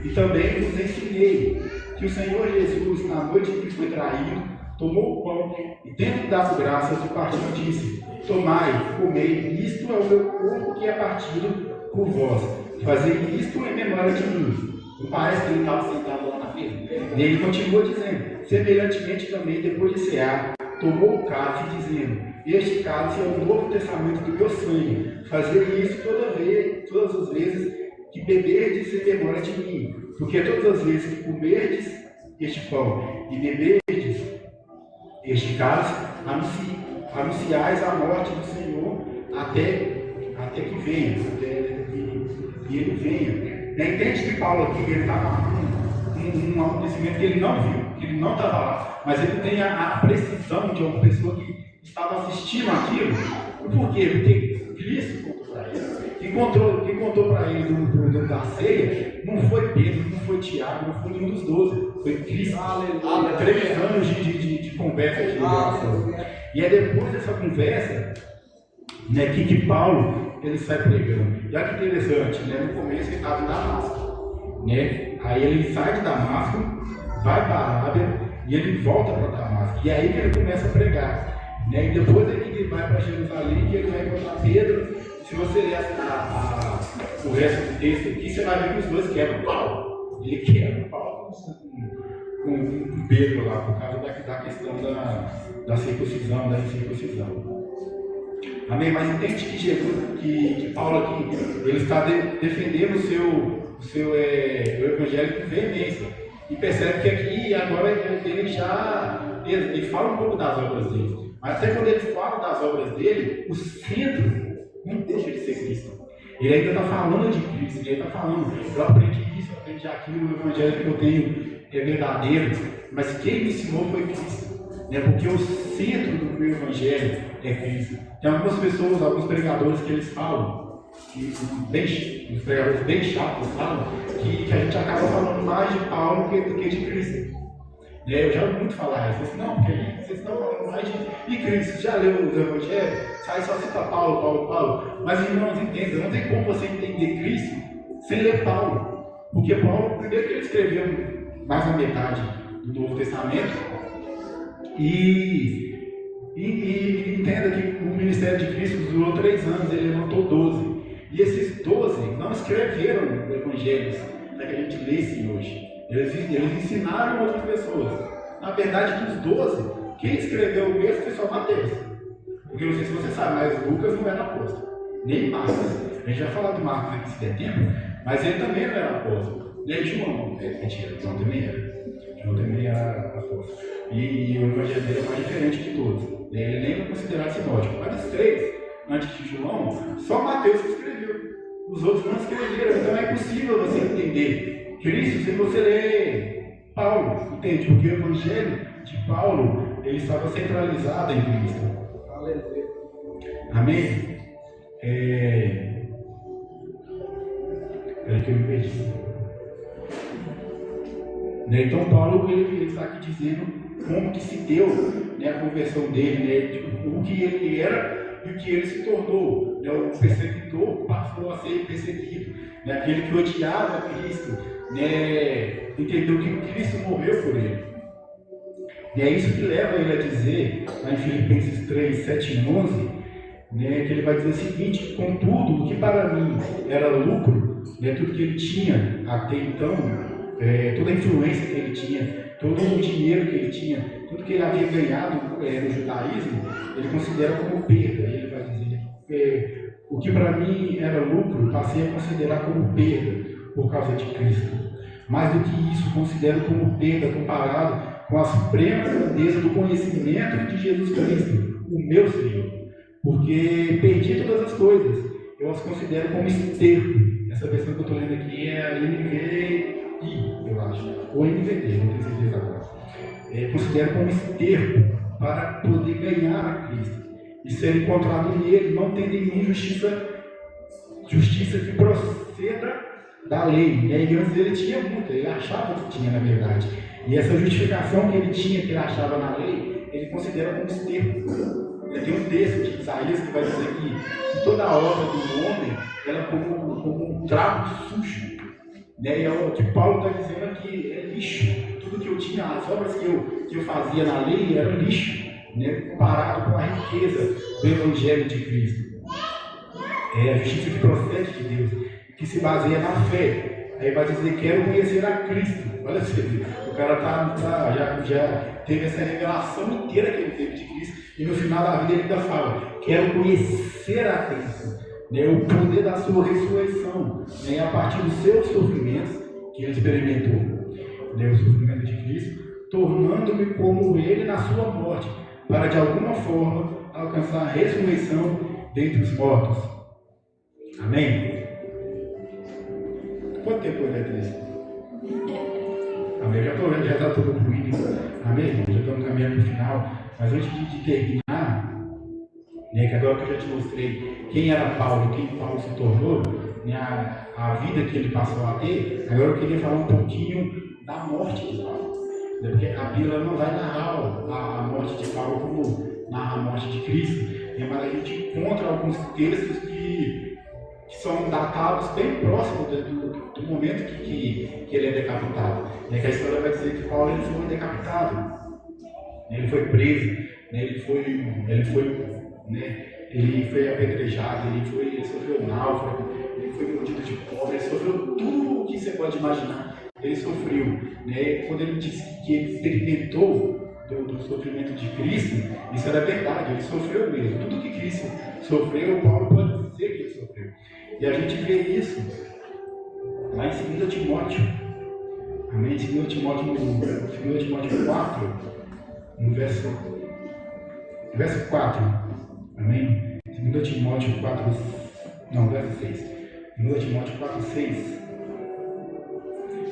e também vos ensinei que o Senhor Jesus, na noite em que foi traído, tomou o pão e, tendo dado graças, o partiu e disse: tomai, comei, isto é o meu corpo que é partido por vós. Fazei isto em memória de mim. Não parece que ele estava sentado lá na mesa? E ele continua dizendo: semelhantemente também, depois de cear, tomou o cálice, dizendo: este cálice é o novo testamento do meu sangue. Fazei isso todas as vezes que beberdes em memória de mim. Porque todas as vezes que comerdes este pão e beberdes este cálice, anunciais a morte do Senhor até que venha, até que ele venha. Entende que Paulo aqui ele está um acontecimento que ele não viu, que ele não estava lá, mas ele tem a precisão de uma pessoa que estava assistindo aquilo. Por quê? Porque Cristo contou para ele. quem contou para ele da ceia não foi Pedro, não foi Tiago, não foi nenhum dos 12, foi Cristo. 3 anos de conversa, de ligação. E é depois dessa conversa, né, que Paulo ele sai pregando. E olha que interessante, né, no começo ele estava em Damasco, né? Aí ele sai de Damasco, vai para a Arábia e ele volta para Damasco. E aí que ele começa a pregar. Né? E depois ele vai para Jerusalém e ele vai encontrar Pedro. Se você ler o resto do texto aqui, você vai ver que os dois quebram Paulo. Ele quebra Paulo com Pedro lá, por causa da questão da circuncisão, da incircuncisão. Amém? Mas entende que Jesus, que Paulo aqui, ele está defendendo o seu evangelho com veemência. E percebe que aqui agora ele fala um pouco das obras dele. Mas até quando ele fala das obras dele, o centro não deixa de ser Cristo. Ele ainda está falando de Cristo, ele está falando, eu aprendi isso, eu aprendi aquilo, o evangelho que eu tenho é verdadeiro, mas quem me ensinou foi Cristo. Né? Porque o centro do meu evangelho é Cristo. Tem algumas pessoas, alguns pregadores que eles falam, os pregadores bem chatos falam, que a gente acaba falando mais de Paulo do que de Cristo. Eu já ouvi muito falar isso. Não, porque aí vocês estão falando mais de Cristo. Já leu o Evangelho? Sai só cita Paulo. Mas irmãos, entendam, não tem como você entender Cristo sem ler Paulo. Porque Paulo, primeiro que ele escreveu mais da metade do Novo Testamento, e entenda que o ministério de Cristo durou 3 anos, ele levantou 12. E esses 12 não escreveram o Evangelho para que a gente lesse hoje. Eles ensinaram outras pessoas. Na verdade, dos 12, quem escreveu o mesmo foi só Mateus. Porque não sei se você sabe, mas Lucas não era apóstolo. Nem Marcos. A gente vai falar de Marcos aqui se der tempo, mas ele também não era apóstolo. Nem João. Mentira, João também era. João também era apóstolo. E o evangelho dele é mais diferente de todos. Ele nem vai considerar sinótico. Mas os 3, antes de João, só Mateus que escreveu. Os outros não escreveram. Então é impossível você entender Cristo se você ler Paulo, entende? Porque o evangelho de Paulo, ele estava centralizado em Cristo. Aleluia. Amém? Peraí que eu me perdi. Então Paulo, ele está aqui dizendo como que se deu, né, a conversão dele, né, tipo, o que ele era e o que ele se tornou. Né, o perseguidor passou a ser perseguido. Né, aquele que odiava Cristo, né, entendeu que Cristo morreu por ele. E é isso que leva ele a dizer, lá em Filipenses 3, 7 e 11, né, que ele vai dizer o seguinte: contudo, o que para mim era lucro, né, tudo que ele tinha até então, toda a influência que ele tinha, todo o dinheiro que ele tinha, tudo que ele havia ganhado no judaísmo, ele considera como perda. Ele vai dizer, o que para mim era lucro, passei a considerar como perda por causa de Cristo. Mais do que isso, considero como perda comparado com a suprema grandeza do conhecimento de Jesus Cristo, o meu Senhor. Porque perdi todas as coisas, eu as considero como esterco. Essa versão que eu estou lendo aqui é a NVI, eu acho, ou NVD, não tenho certeza agora. Considero como esterco para poder ganhar a Cristo e ser encontrado nele, não tendo em mim justiça que proceda da lei. E aí antes ele tinha muito, ele achava que tinha na verdade. E essa justificação que ele tinha, que ele achava na lei, ele considera como esterco. Tem um texto de Isaías que vai dizer que toda a obra do homem ela é como um trapo sujo. Né? E o que Paulo está dizendo aqui é lixo. Tudo que eu tinha, as obras que eu fazia na lei era lixo, né? Comparado com a riqueza do Evangelho de Cristo. É a justiça que procede de Deus, que se baseia na fé. Aí vai dizer, quero conhecer a Cristo. Olha você, o cara já teve essa revelação inteira que ele teve de Cristo, e no final da vida ele ainda fala, quero conhecer a Cristo, né, o poder da sua ressurreição, né, a partir dos seus sofrimentos que ele experimentou, né, o sofrimento de Cristo, tornando-me como ele na sua morte, para de alguma forma alcançar a ressurreição dentre os mortos. Amém? Quanto tempo eu vai ter isso? Amém? Eu já estou vendo, já está tudo concluído. Amém? Já estamos caminhando para o final. Mas antes de terminar, né, que agora que eu já te mostrei quem era Paulo, quem Paulo se tornou, né, a vida que ele passou a ter, agora eu queria falar um pouquinho da morte de Paulo. Né, porque a Bíblia não vai narrar a morte de Paulo como narra a morte de Cristo, né, mas a gente encontra alguns textos que são datados bem próximos do momento que ele é decapitado. Né, que a história vai dizer que Paulo ele foi decapitado, né, ele foi preso, né, ele foi apedrejado, ele sofreu náufrago, ele foi mordido de cobra, ele sofreu tudo o que você pode imaginar, ele sofreu. Né? Quando ele disse que ele experimentou do sofrimento de Cristo, isso era verdade, ele sofreu mesmo. Tudo que Cristo sofreu, Paulo pode dizer que ele sofreu. E a gente vê isso lá em 2 Timóteo. Amém? 2 Timóteo 4, no verso 4. Amém? 2 Timóteo 4, não, verso 6. 2 Timóteo 4, 6.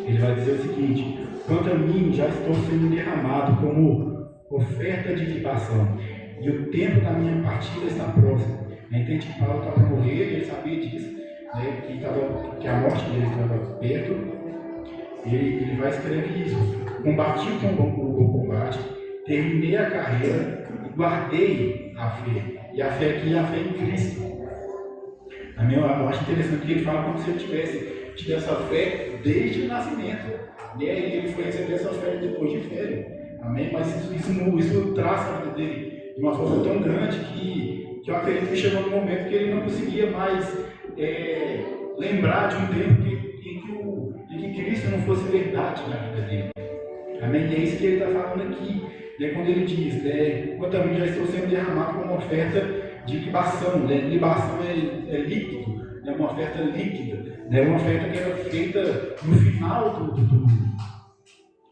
Ele vai dizer o seguinte: quanto a mim, já estou sendo derramado como oferta de libação, e o tempo da minha partida está próximo. Entende que Paulo estava para morrer, ele sabia disso, né, que a morte dele estava perto. Ele vai escrever isso: combati o bom combate, terminei a carreira e guardei a fé. E a fé aqui é a fé em Cristo. Amém? Eu acho interessante que ele fala como se ele tivesse tido essa fé desde o nascimento. E aí ele foi receber essa fé depois de velho. Amém? Mas isso traça a vida dele de uma forma tão grande que eu acredito que chegou num momento que ele não conseguia mais lembrar de um tempo em que Cristo não fosse verdade na vida dele. Amém? E é isso que ele está falando aqui. Quando ele diz, quanto a mim já estou sendo derramado como oferta de libação. Né? Libação é líquido, é uma oferta líquida, é uma oferta que era feita no final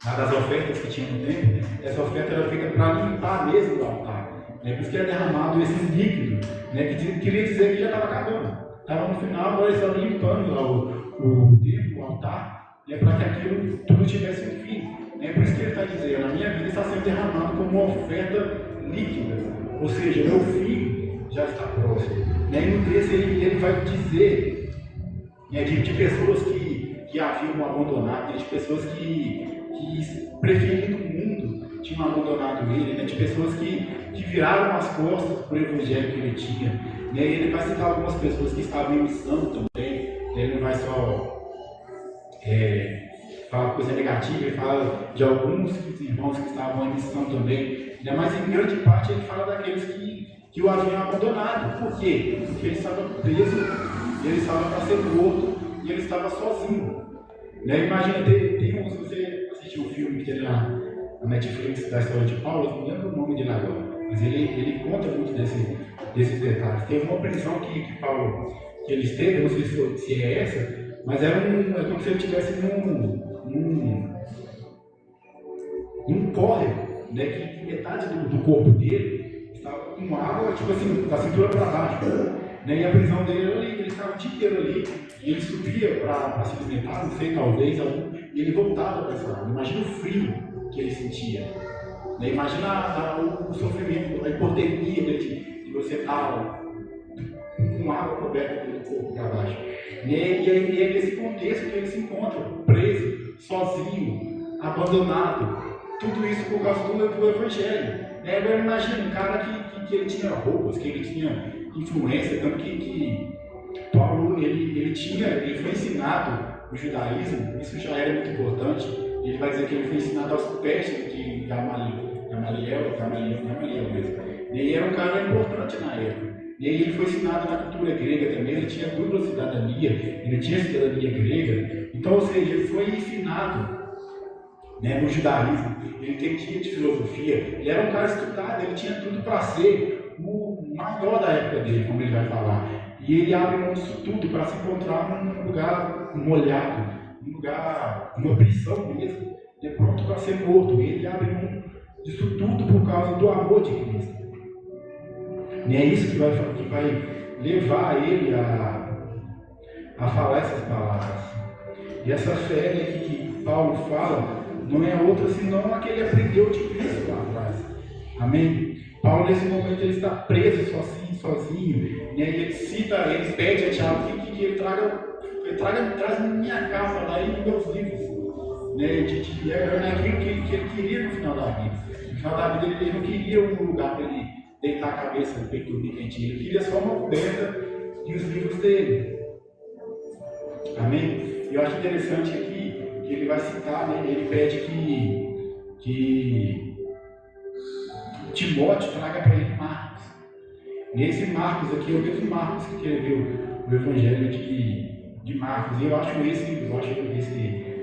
das ofertas que tinha no templo. Essa oferta era feita para limpar mesmo o altar. Por isso que era derramado esse líquido, que queria dizer que já estava acabando. Estava no final, agora eles estavam limpando lá o templo, o altar, para que aquilo tudo tivesse um fim. Por isso que ele está dizendo: a minha vida está sendo derramada como uma oferta líquida, ou seja, meu fim já está próximo. E no texto ele vai dizer de pessoas que haviam abandonado, de pessoas que preferindo o mundo tinham abandonado ele, de pessoas que viraram as costas para o evangelho que ele tinha. Ele vai citar algumas pessoas que estavam em missão também. Ele não vai só fala coisa negativa, ele fala de alguns irmãos que estavam em missão também, mas em grande parte ele fala daqueles que o haviam abandonado. Por quê? Porque ele estava preso, ele estava para ser morto e ele estava sozinho. Imagina, se você assistiu o filme que tem na Netflix da história de Paulo, eu não lembro o nome dele agora, mas ele conta muito desses detalhes. Teve uma prisão que Paulo que ele esteve, não sei se é essa, mas é como se ele estivesse num córrego, que metade do corpo dele estava com água, tipo assim, da cintura para baixo. E a prisão dele era ali, ele estava o dia inteiro ali, e ele subia para se alimentar, não sei, talvez, e ele voltava para essa água. Imagina o frio que ele sentia. Imagina o sofrimento, a hipotermia de você estar com água coberta do corpo para baixo. E é nesse contexto que ele se encontra, preso, sozinho, abandonado. Tudo isso por causa do Evangelho. Agora imagina um cara que ele tinha roupas, que ele tinha influência, tanto que Paulo ele foi ensinado o judaísmo, isso já era muito importante. Ele vai dizer que ele foi ensinado aos pés de Gamaliel mesmo. E ele era um cara importante na época. E ele foi ensinado na cultura grega também, ele tinha dupla cidadania, ele tinha cidadania grega. Então, ou seja, ele foi ensinado no judaísmo, ele entendia de filosofia, ele era um cara estudado, ele tinha tudo para ser o maior da época dele, como ele vai falar. E ele abre mão disso tudo para se encontrar num lugar molhado, num lugar, numa prisão mesmo, pronto para ser morto. E ele abre mão disso tudo por causa do amor de Cristo. E é isso que vai levar ele a falar essas palavras. E essa fé que Paulo fala não é outra senão a que ele aprendeu de Cristo lá atrás. Amém? Paulo, nesse momento, ele está preso sozinho, né? E ele pede a Tiago que ele traz minha casa lá e meus livros, né? Era naquilo que ele queria no final da vida. No final da vida, ele não queria um lugar para ele deitar a cabeça no peito do quentinho, ele queria só uma coberta e os livros dele. Amém? E eu acho interessante aqui que ele vai citar, né? Ele pede que Timóteo traga para ele Marcos. Nesse Marcos aqui é o mesmo Marcos que escreveu o Evangelho de Marcos. E eu acho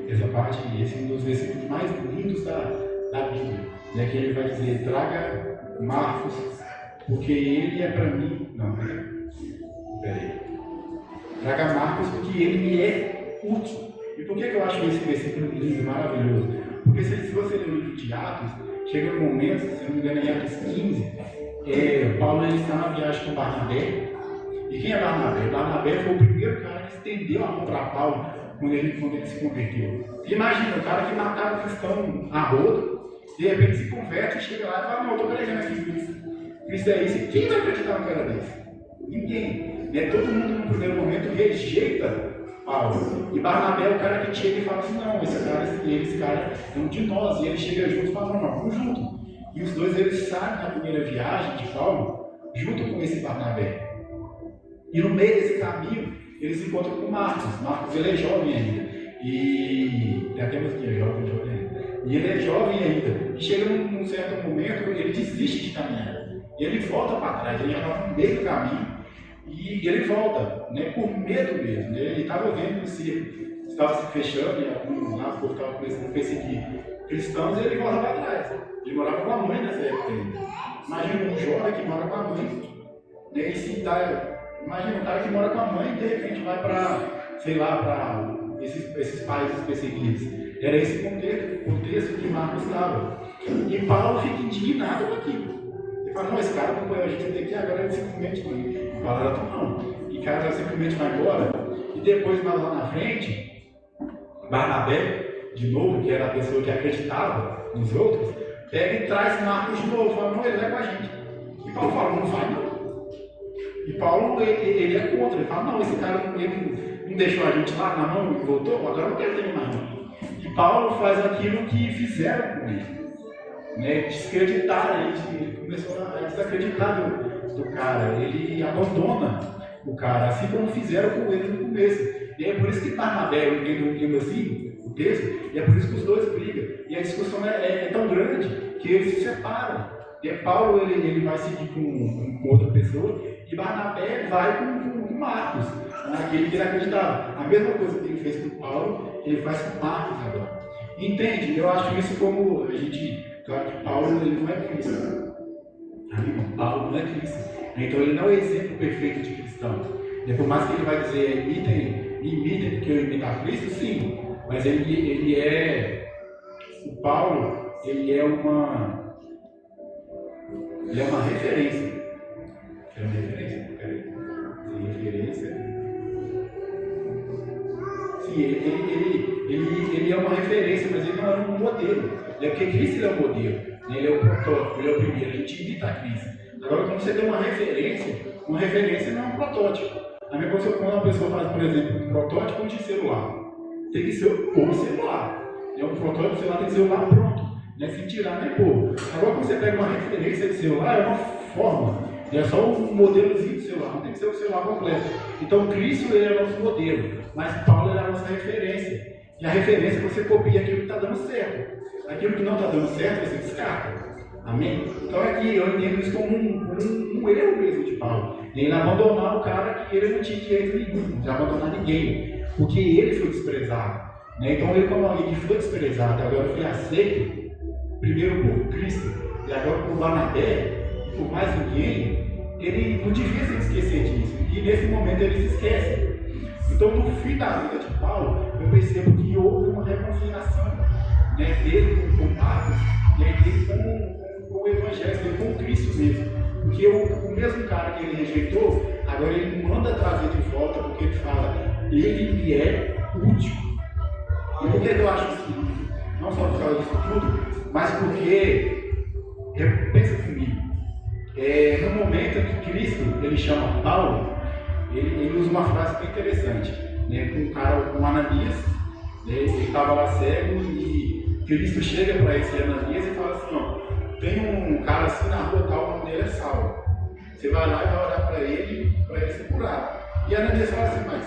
essa parte, esse um dos versículos mais lindos da Bíblia, né? Que ele vai dizer: traga Marcos, porque ele é para mim. Não, peraí. Traga Marcos, porque ele me é útil. E por que eu acho esse versículo lindo, maravilhoso? Porque se você ler o livro de Atos, chega um momento, se não me engano, em Atos 15, Paulo ele está na viagem com Barnabé. E quem é Barnabé? Barnabé foi o primeiro cara que estendeu a mão para Paulo quando ele se converteu. Imagina, o cara que matava o cristão a rodo, de repente se converte, chega lá e fala: não, eu estou pregando aqui Cristo é isso. E quem vai acreditar no cara desse? Ninguém. Todo mundo no primeiro momento rejeita Paulo. E Barnabé é o cara que chega e fala assim: não, esse cara é um de nós. E ele chega junto e fala: não, vamos junto. E os dois eles saem na primeira viagem de Paulo junto com esse Barnabé. E no meio desse caminho eles se encontram com Marcos. Marcos ele é jovem ainda. E tem até música jovem ainda. E ele é jovem ainda. E chega num certo momento, ele desiste de caminhar. E ele volta para trás, ele já estava no meio do caminho. E ele volta, né, por medo mesmo. Né? Ele estava vendo que estava se fechando, e alguns lá estavam começando a perseguir cristãos, e ele volta para trás. Ele morava com a mãe nessa época ainda. Imagina um jovem que mora com a mãe. Né? Imagina um cara que mora com a mãe e de repente vai para, sei lá, para esses países perseguidos. Era esse contexto que Marcos estava. E Paulo fica indignado com aquilo. Ele fala: não, esse cara acompanhou a gente até aqui, agora ele simplesmente não. E o cara simplesmente vai embora. E depois, mais lá na frente, Barnabé, de novo, que era a pessoa que acreditava nos outros, pega e traz Marcos de novo. Fala: não, ele vai com a gente. E Paulo fala: não vai não. E Paulo, ele é contra. Ele fala: não, esse cara não deixou a gente lá na mão e voltou, agora não quero ter mais não. E Paulo faz aquilo que fizeram com ele. Né, desacreditar, ele começou a desacreditar do cara, ele abandona o cara, assim como fizeram com ele no começo. E é por isso que Barnabé, eu entendo assim, o texto, e é por isso que os dois brigam. E a discussão é tão grande que eles se separam. E Paulo ele vai seguir com outra pessoa, e Barnabé vai com Marcos, naquele que ele acreditava. A mesma coisa que ele fez com Paulo, ele faz com Marcos agora. Entende? Eu acho isso como a gente. Claro que Paulo ele não é Cristo. Amigo, Paulo não é Cristo. Então ele não é o exemplo perfeito de cristão. E por mais que ele vai dizer: imitem porque eu imito a Cristo, sim. Mas ele é. O Paulo, ele é uma referência. É uma referência? Peraí. Referência. Sim, ele é uma referência, mas ele não é um modelo. É porque Cristo é o modelo, né? Ele é o protótipo, ele é o primeiro, a gente imita a Cristo. Agora, quando você tem uma referência não é um protótipo. A minha coisa, quando uma pessoa faz, por exemplo, um protótipo de celular, tem que ser o celular. Um protótipo de celular tem que ser o celular pronto, né? Sem tirar nem pôr. Agora, quando você pega uma referência de celular, é uma forma, é só um modelozinho de celular, não tem que ser o celular completo. Então, Cristo ele é o nosso modelo, mas Paulo é a nossa referência. E a referência você copia aquilo que está dando certo. Aquilo que não está dando certo, você descarta. Amém? Então aqui eu entendo isso como um erro mesmo de Paulo. Ele abandonar o cara que ele não tinha direito nenhum, de abandonar ninguém. Porque ele foi desprezado. Né? Então ele, como alguém que foi desprezado, agora foi aceito, primeiro por Cristo, e agora por Barnabé, e por mais ninguém, ele não devia se esquecer disso. E nesse momento ele se esquece. Então no fim da vida de Paulo, eu percebo que houve uma reconciliação, né, dele com Marcos, né, dele com o Evangelho, dele com Cristo mesmo. Porque o mesmo cara que ele rejeitou, agora ele manda trazer de volta, porque ele fala: ele me é útil. E por que eu acho isso? Não só por causa disso tudo, mas porque, pensa comigo, momento que Cristo ele chama Paulo, ele usa uma frase bem interessante, né? Com um cara, com Ananias, né? Ele estava lá cego e Cristo chega para esse Ananias e fala assim, ó, tem um cara assim na rua tal, o nome dele é Saulo. Você vai lá e vai orar para ele ser curado. E Ananias fala assim, mas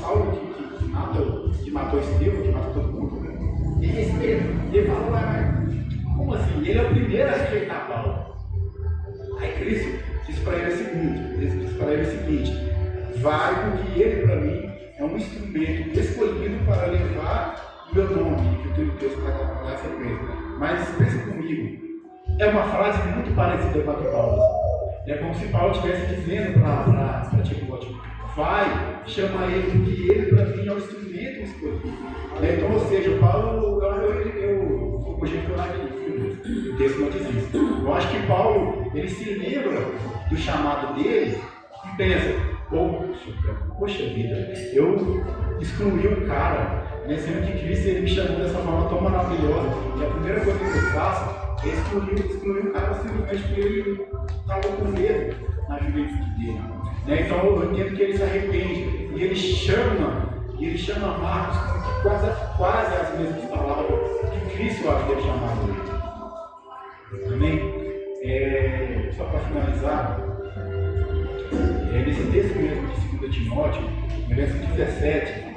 Saulo que matou Estevão, que matou todo mundo, né? E é esse mesmo. E ele fala, mas como assim? Ele é o primeiro a rejeitar Paulo. Aí Cristo diz para ele o seguinte, vai porque ele para mim é um instrumento escolhido para levar o meu nome, que eu tenho Deus para trabalhar essa coisa. Mas pensa comigo, é uma frase muito parecida com a de Paulo. É como se Paulo estivesse dizendo para Timóteo, vai, chama ele, porque ele para mim é um instrumento escolhido. Então, ou seja, Paulo, eu vou conjecturar aqui, o texto não diz isso. Eu acho que Paulo, ele se lembra do chamado dele e pensa, poxa vida, eu excluí o cara, né, sendo que Cristo ele me chamou dessa forma tão maravilhosa, e a primeira coisa que eu faço é excluir o cara simplesmente porque ele estava com medo na juventude dele. Né? Então eu entendo que ele se arrepende, e ele chama Marcos com quase as mesmas palavras que Cristo havia chamado ele. Amém? Só para finalizar, nesse texto mesmo de 2 Timóteo, no verso 17,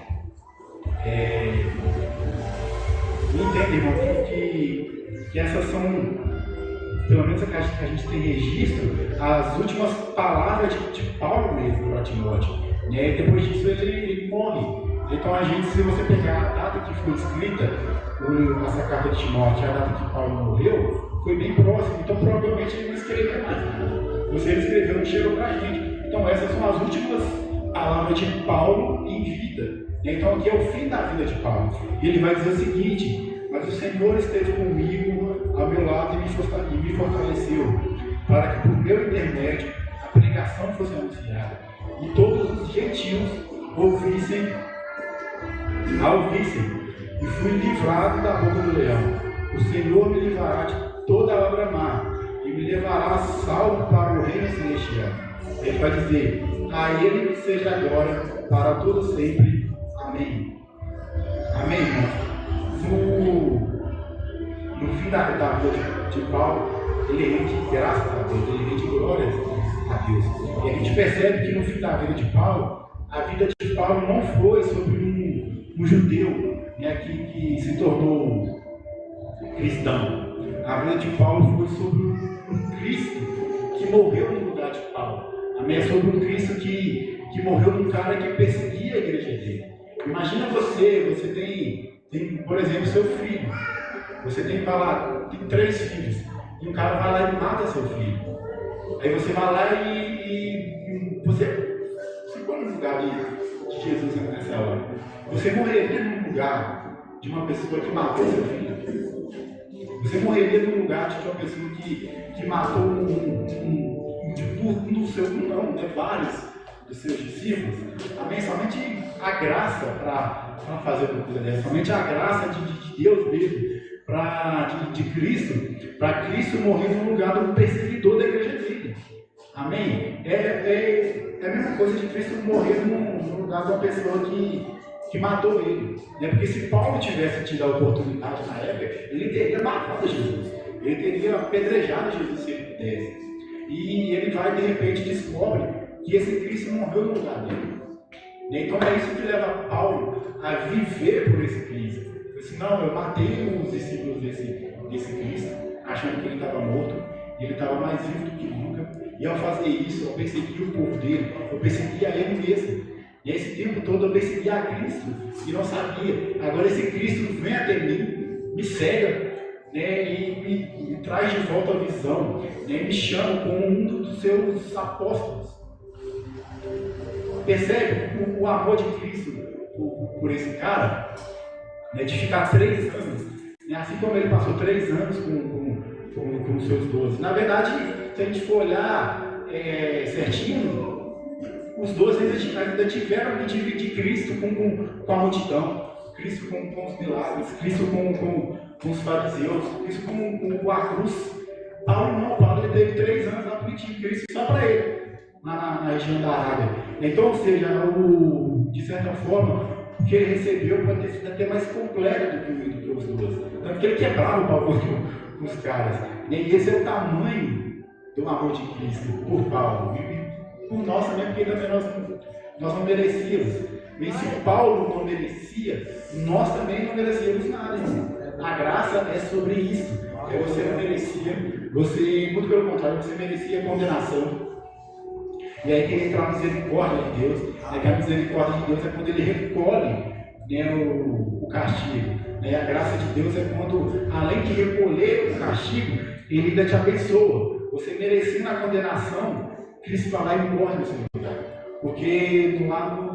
entende, irmão, que essas são, pelo menos que a gente tem registro, as últimas palavras de Paulo mesmo para Timóteo. Né? Depois disso ele morre. Então a gente, se você pegar a data que foi escrita, essa carta de Timóteo, a data que Paulo morreu, foi bem próxima. Então provavelmente ele não escreveu mais. Você escreveu, não chegou para a gente. Então essas são as últimas palavras de Paulo em vida. Então aqui é o fim da vida de Paulo. E ele vai dizer o seguinte, mas o Senhor esteve comigo ao meu lado e me fortaleceu, para que por meu intermédio a pregação fosse anunciada, e todos os gentios ouvissem, e fui livrado da boca do leão. O Senhor me livrará de toda obra má, e me levará salvo para o reino celestial. Ele vai dizer, a Ele seja agora, para todo sempre. Amém. Amém, irmãos? No fim da vida de Paulo, ele rende graças a Deus, ele rende glórias a Deus. E a gente percebe que no fim da vida de Paulo, a vida de Paulo não foi sobre um judeu, né, que se tornou cristão. A vida de Paulo foi sobre um Cristo que morreu no lugar de Paulo. Amém? É sobre um Cristo que morreu num cara que perseguia a igreja dele. Imagina você tem, por exemplo, seu filho. Você tem 3 filhos, e um cara vai lá e mata seu filho. Aí você vai lá e você se põe no lugar de Jesus nessa hora. Você morreria no lugar de uma pessoa que matou seu filho? Você morreria no lugar de uma pessoa que matou vários dos seus discípulos? Amém? Somente a graça para fazer uma coisa dessa, somente a graça de Deus mesmo, de Cristo, para Cristo morrer no lugar do perseguidor da igreja dele. Amém? É a mesma coisa de Cristo morrer no lugar de uma pessoa que matou ele. Porque se Paulo tivesse tido a oportunidade na época, ele teria matado Jesus, ele teria apedrejado Jesus se ele pudesse. E ele vai, de repente, descobre que esse Cristo morreu no lugar dele. Então é isso que leva Paulo a viver por esse Cristo. Assim, não, eu matei os discípulos desse Cristo, achando que ele estava morto, e ele estava mais vivo do que nunca. E ao fazer isso, eu persegui o povo dele, eu persegui a ele mesmo. E esse tempo todo eu persegui a Cristo, e não sabia. Agora esse Cristo vem até mim, me cega, né, e me traz de volta a visão, né, me chama como um dos seus apóstolos. Percebe o amor de Cristo por esse cara, né, de ficar 3 anos, né, assim como ele passou 3 anos com os seus 12. Na verdade, se a gente for olhar certinho, os 12 ainda tiveram que dividir Cristo com a multidão, Cristo com os milagres, Cristo com os fariseus, Cristo com a cruz. Paulo não, Paulo ele teve 3 anos lá pedindo Cristo só para ele, na região da Arábia. Então, ou seja, de certa forma, o que ele recebeu pode ter sido até mais completo do que os dois. Tanto que ele quebrava o pau com os caras. E esse é o tamanho do amor de Cristo por Paulo. E por nós também, porque também nós não merecíamos. E se Paulo não merecia, nós também não merecíamos nada. A graça é sobre isso. Você não merecia, muito pelo contrário, você merecia condenação. E aí que entra a misericórdia de Deus. Que a misericórdia de Deus é quando ele recolhe, né, o castigo. Né? A graça de Deus é quando, além de recolher o castigo, ele ainda te abençoa. Você merecia na condenação, Cristo vai lá e morre no seu lugar. Porque do lado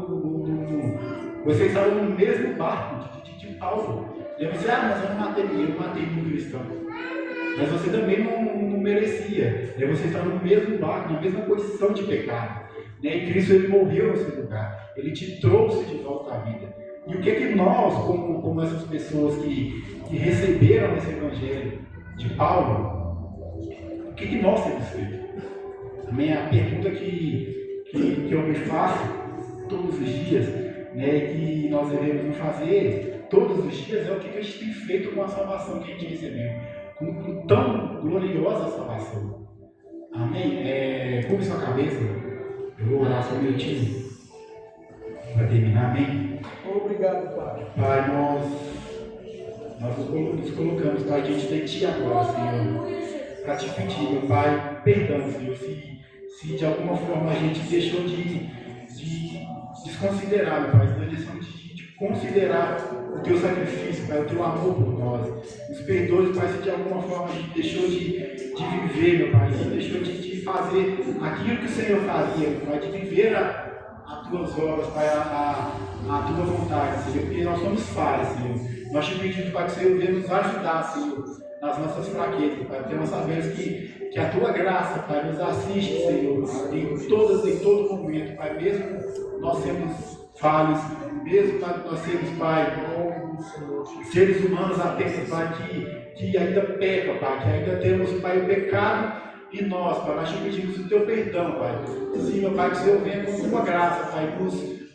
você estava no mesmo barco de Paulo. E você, mas eu não matei um cristão. Mas você também não merecia. Você estava no mesmo barco, na mesma posição de pecado. E Cristo ele morreu no seu lugar. Ele te trouxe de volta à vida. E o que é que nós, como essas pessoas que receberam esse evangelho de Paulo, o que é que nós temos feito? Também a pergunta que eu me faço todos os dias, né, que nós devemos fazer todos os dias, é o que a gente tem feito com a salvação que a gente recebeu. Com tão gloriosa salvação. Amém? Curve sua cabeça. Eu vou orar só um minutinho para terminar. Amém? Obrigado, Pai. Pai, nós nos colocamos, Pai, diante de Ti agora, Senhor, para Te pedir, meu Pai, perdão, Senhor, se de alguma forma a gente deixou de desconsiderar, meu Pai, nós deixamos de considerar o Teu sacrifício, Pai, o Teu amor por nós. Nos perdoe, Pai, se de alguma forma a gente deixou de viver, meu Pai, se deixou de fazer aquilo que o Senhor fazia, meu Pai, de viver as Tuas obras, Pai, a Tua vontade, Senhor, porque nós somos falhos, Senhor. Nós te pedimos, Pai, que o Senhor venha nos ajudar, Senhor, nas nossas fraquezas, Pai, porque nós sabemos que a Tua graça, Pai, nos assiste, Senhor, em todo momento, Pai, mesmo nós sermos falhos, mesmo nós sermos, Pai, seres humanos apenas, Pai, que ainda pecam, Pai, que ainda temos, Pai, o pecado em nós, Pai, nós te pedimos o Teu perdão, Pai. Sim, meu Pai, que o Senhor venha com Tua graça, Pai,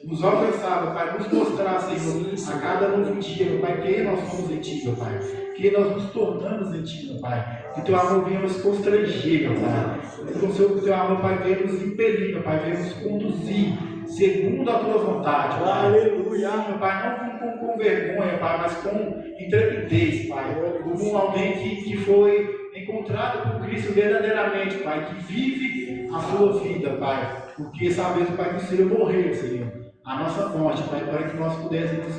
nos alcançar, meu Pai, nos mostrar, Senhor, a cada novo dia, meu Pai, quem nós somos em Ti, meu Pai, quem nós nos tornamos em Ti, meu Pai, que Teu amor venha nos constranger, meu Pai, que o Teu amor, Pai, venha nos impelir, meu Pai, venha nos conduzir segundo a Tua vontade, Pai. Aleluia, meu Pai, não com vergonha, Pai, mas com intrepidez, Pai, como alguém que foi encontrado por Cristo verdadeiramente, Pai, que vive a sua vida, Pai, porque sabemos, Pai, que o Senhor morreu, Senhor, a nossa morte, Pai, para que nós pudéssemos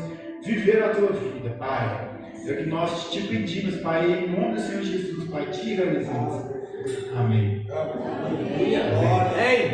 viver a Tua vida, Pai. É o que nós te pedimos, Pai, em nome do Senhor Jesus, Pai, te agradecemos. Amém. Amém.